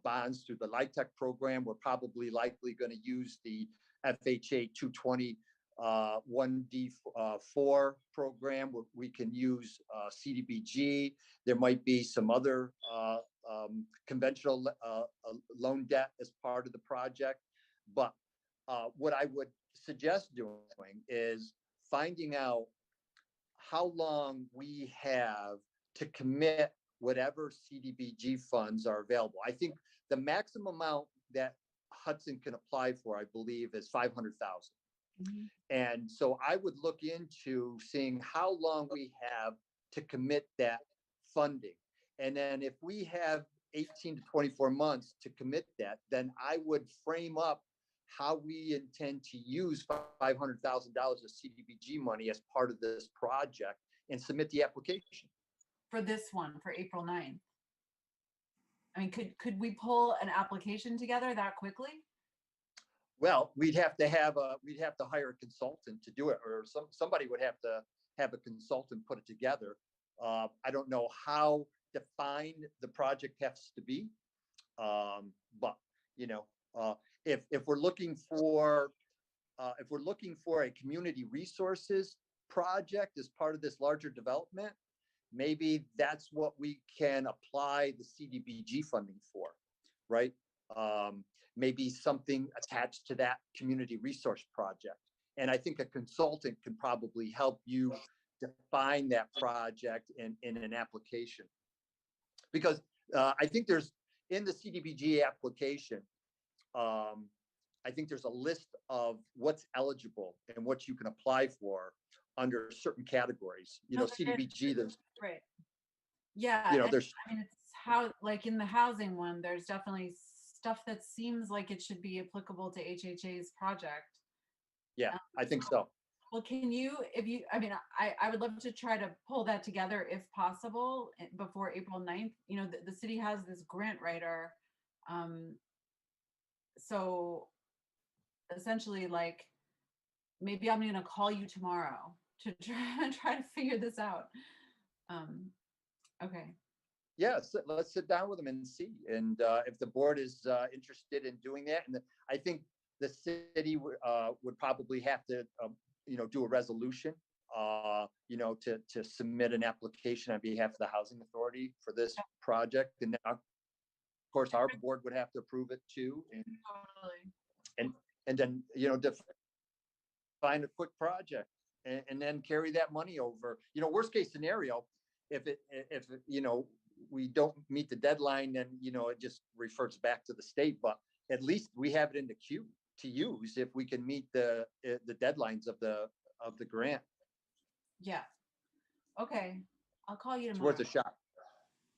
bonds through the LIHTC program. We're probably likely going to use the FHA 220 1D4 program where we can use CDBG. There might be some other conventional loan debt as part of the project. But what I would suggest doing is finding out how long we have to commit whatever CDBG funds are available. I think the maximum amount that Hudson can apply for, I believe, is 500,000. Mhm. And so I would look into seeing how long we have to commit that funding. And then if we have 18 to 24 months to commit that, then I would frame up how we intend to use $500,000 of CDBG money as part of this project and submit the application. For this one, for April 9th. I mean, could we pull an application together that quickly? Well, we'd have to hire a consultant to do it, or somebody would have to have a consultant put it together. I don't know how defined the project has to be, but you know, if we're looking for a community resources project as part of this larger development, maybe that's what we can apply the CDBG funding for, right? Maybe something attached to that community resource project. And I think a consultant can probably help you define that project in an application. Because I think there's, in the CDBG application, I think there's a list of what's eligible and what you can apply for under certain categories. You know, CDBG, there's, right. Yeah. You know, there's, I mean, it's how, like in the housing one, there's definitely stuff that seems like it should be applicable to HHA's project. yeah, I think so. Well, can you, I mean, I would love to try to pull that together if possible before April 9th. You know, the city has this grant writer. So essentially, like, maybe I'm going to call you tomorrow to try to figure this out. Okay. Yeah, let's sit down with them and see. And if the board is interested in doing that, and I think the city would probably have to, you know, do a resolution, you know, to submit an application on behalf of the housing authority for this project. And then, of course, our board would have to approve it too. Totally. And then, you know, find a quick project and then carry that money over. You know, worst case scenario, if you know, we don't meet the deadline, then, you know, it just refers back to the state, but at least we have it in the queue to use if we can meet the deadlines of the grant. Yeah. Okay. I'll call you It's tomorrow. worth a shot.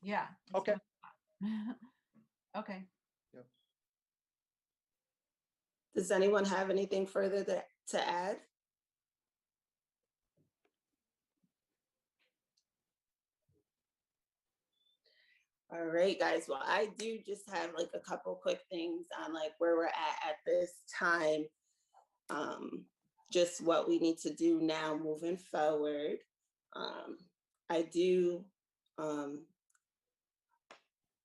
Yeah. Okay. Okay. Does anyone have anything further to add? All right, guys. Well, I do just have like a couple quick things on like where we're at this time. Just what we need to do now moving forward. I do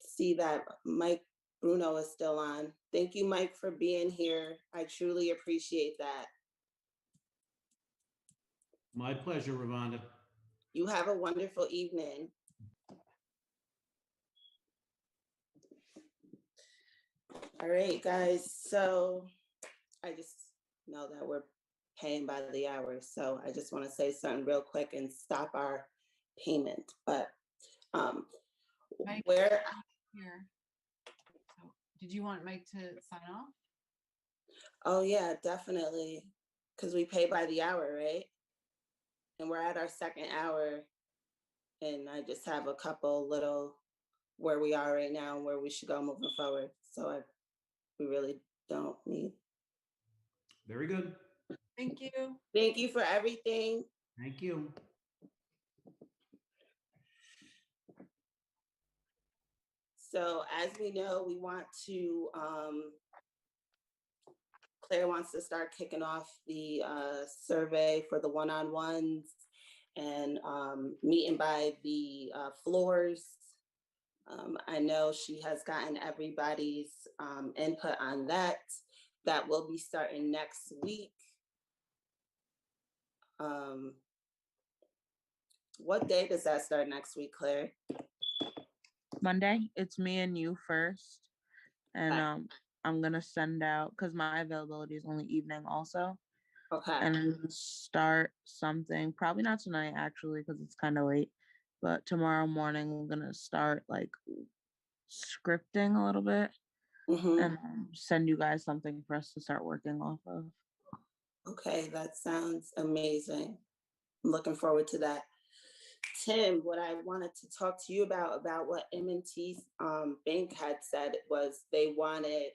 see that Mike Bruno is still on. Thank you, Mike, for being here. I truly appreciate that. My pleasure, Ravonda. You have a wonderful evening. All right, guys, so I just know that we're paying by the hour, so I just want to say something real quick and stop our payment, but Mike, where, here. So, did you want Mike to sign off? oh yeah, definitely, because we pay by the hour, right? And we're at our second hour, and I just have a couple little where we are right now and where we should go moving forward. So we really don't need. Very good. Thank you. Thank you for everything. Thank you. So as we know, we want to, Claire wants to start kicking off the survey for the one-on-ones and meeting by the floors. I know she has gotten everybody's input on that. That will be starting next week. What day does that start next week, Claire? Monday, it's me and you first. And Okay. I'm gonna send out, because my availability is only evening also. Okay. And I'm gonna start something, probably not tonight actually, because it's kind of late. But tomorrow morning, I'm gonna start like scripting a little bit and send you guys something for us to start working off of. Okay, that sounds amazing. I'm looking forward to that. Tim, what I wanted to talk to you about what M&T Bank had said was they wanted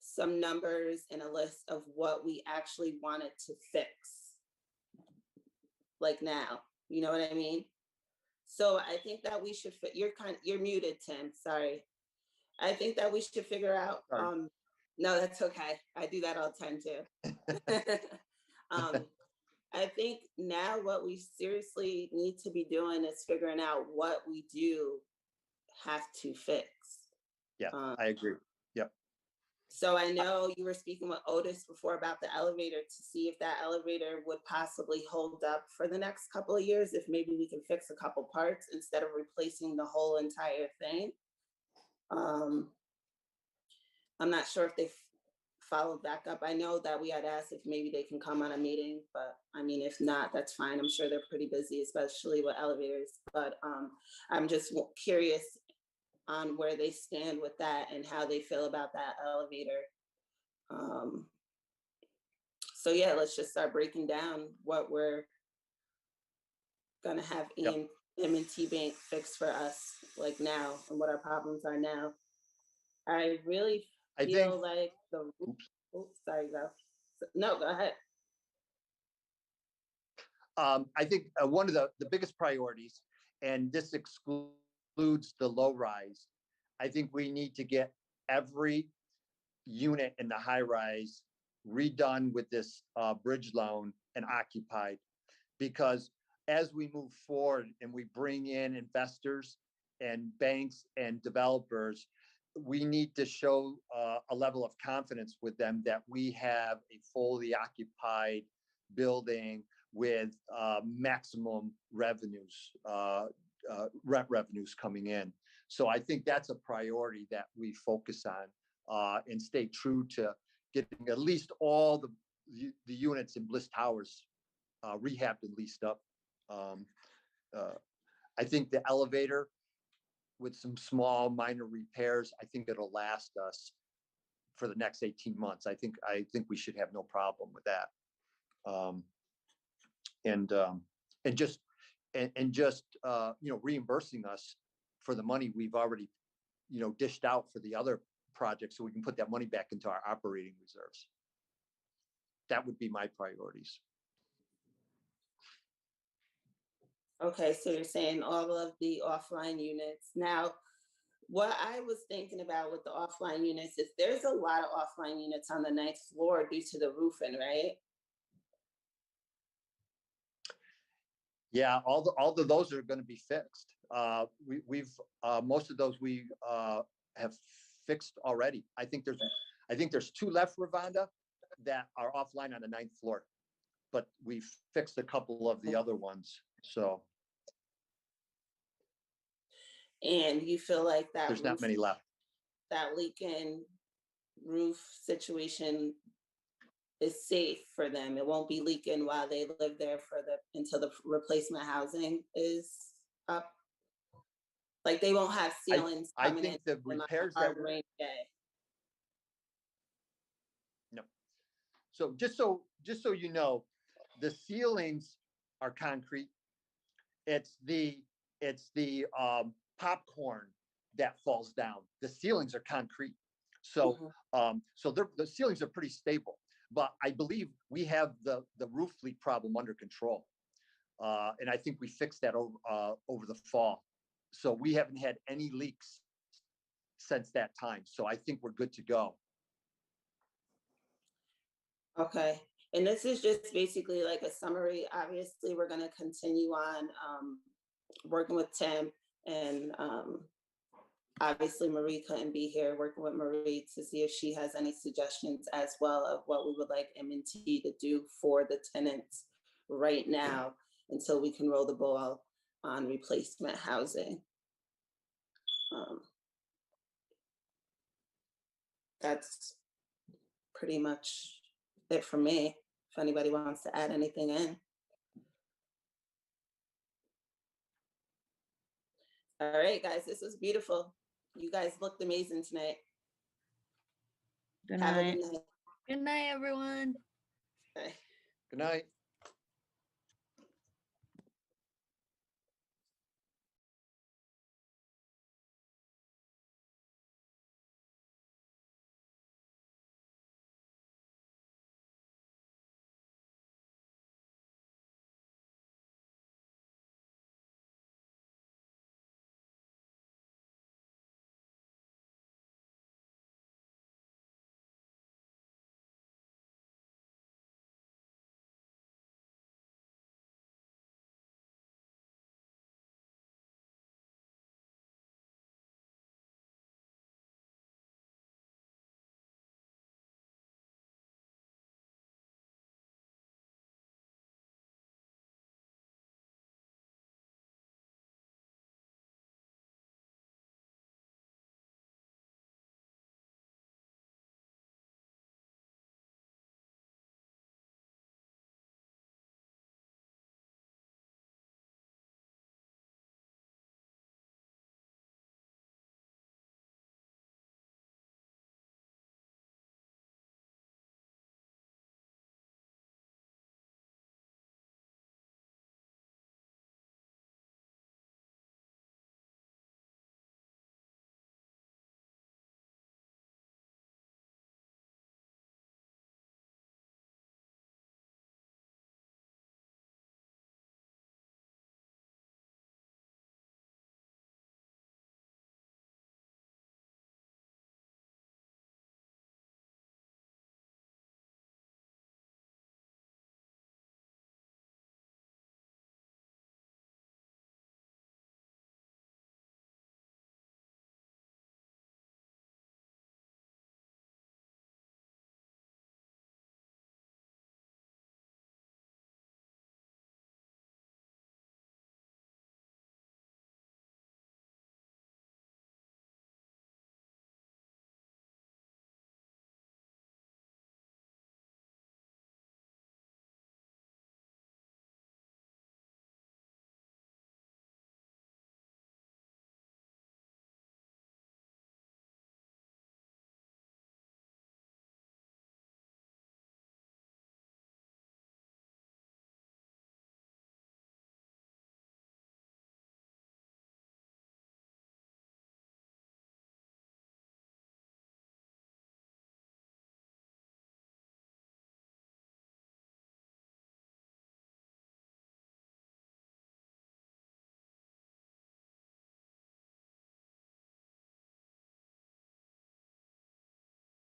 some numbers and a list of what we actually wanted to fix. Like now, you know what I mean? So I think that we should, you're muted, Tim, sorry. I think that we should figure out, no, that's okay. I do that all the time too. I think now what we seriously need to be doing is figuring out what we do have to fix. Yeah, I agree. Yep. So I know you were speaking with Otis before about the elevator to see if that elevator would possibly hold up for the next couple of years, if maybe we can fix a couple parts instead of replacing the whole entire thing. I'm not sure if they followed back up. I know that we had asked if maybe they can come on a meeting, but I mean, if not, that's fine. I'm sure they're pretty busy, especially with elevators. But I'm just curious on where they stand with that and how they feel about that elevator. So yeah, let's just start breaking down what we're gonna have M&T Bank fix for us, like now, and what our problems are now. I really feel like the. Oops, sorry, go. No, go ahead. I think one of the biggest priorities, and this excludes the low rise, I think we need to get every unit in the high rise redone with this bridge loan and occupied, because as we move forward and we bring in investors and banks and developers, we need to show a level of confidence with them that we have a fully occupied building with maximum revenues, rent revenues coming in. So I think that's a priority that we focus on and stay true to getting at least all the units in Bliss Towers rehabbed and leased up. I think the elevator, with some small minor repairs, I think it'll last us for the next 18 months. I think we should have no problem with that. And just reimbursing us for the money we've already dished out for the other projects, so we can put that money back into our operating reserves. That would be my priorities. Okay, so you're saying all of the offline units. Now, what I was thinking about with the offline units is there's a lot of offline units on the 9th floor due to the roofing, right? Yeah, all of those are going to be fixed. We've most of those we have fixed already. I think there's 2 left, Ravonda, that are offline on the 9th floor, but we've fixed a couple of the other ones. So. And you feel like that there's not many left. That leaking roof situation is safe for them. It won't be leaking while they live there until the replacement housing is up. Like they won't have ceilings I coming in think the on a repairs hard that rainy day. no. So just so you know, the ceilings are concrete. It's the popcorn that falls down. The ceilings are concrete. So so the ceilings are pretty stable. But I believe we have the roof leak problem under control. And I think we fixed that over the fall. So we haven't had any leaks since that time. So I think we're good to go. Okay. And this is just basically like a summary. Obviously, we're going to continue on working with Tim, and obviously Marie couldn't be here, working with Marie to see if she has any suggestions as well of what we would like M&T to do for the tenants right now until we can roll the ball on replacement housing. That's pretty much it for me. If anybody wants to add anything in. All right, guys, this was beautiful. You guys looked amazing tonight. Good Have a night. good night. Good night, everyone. Bye. Good night.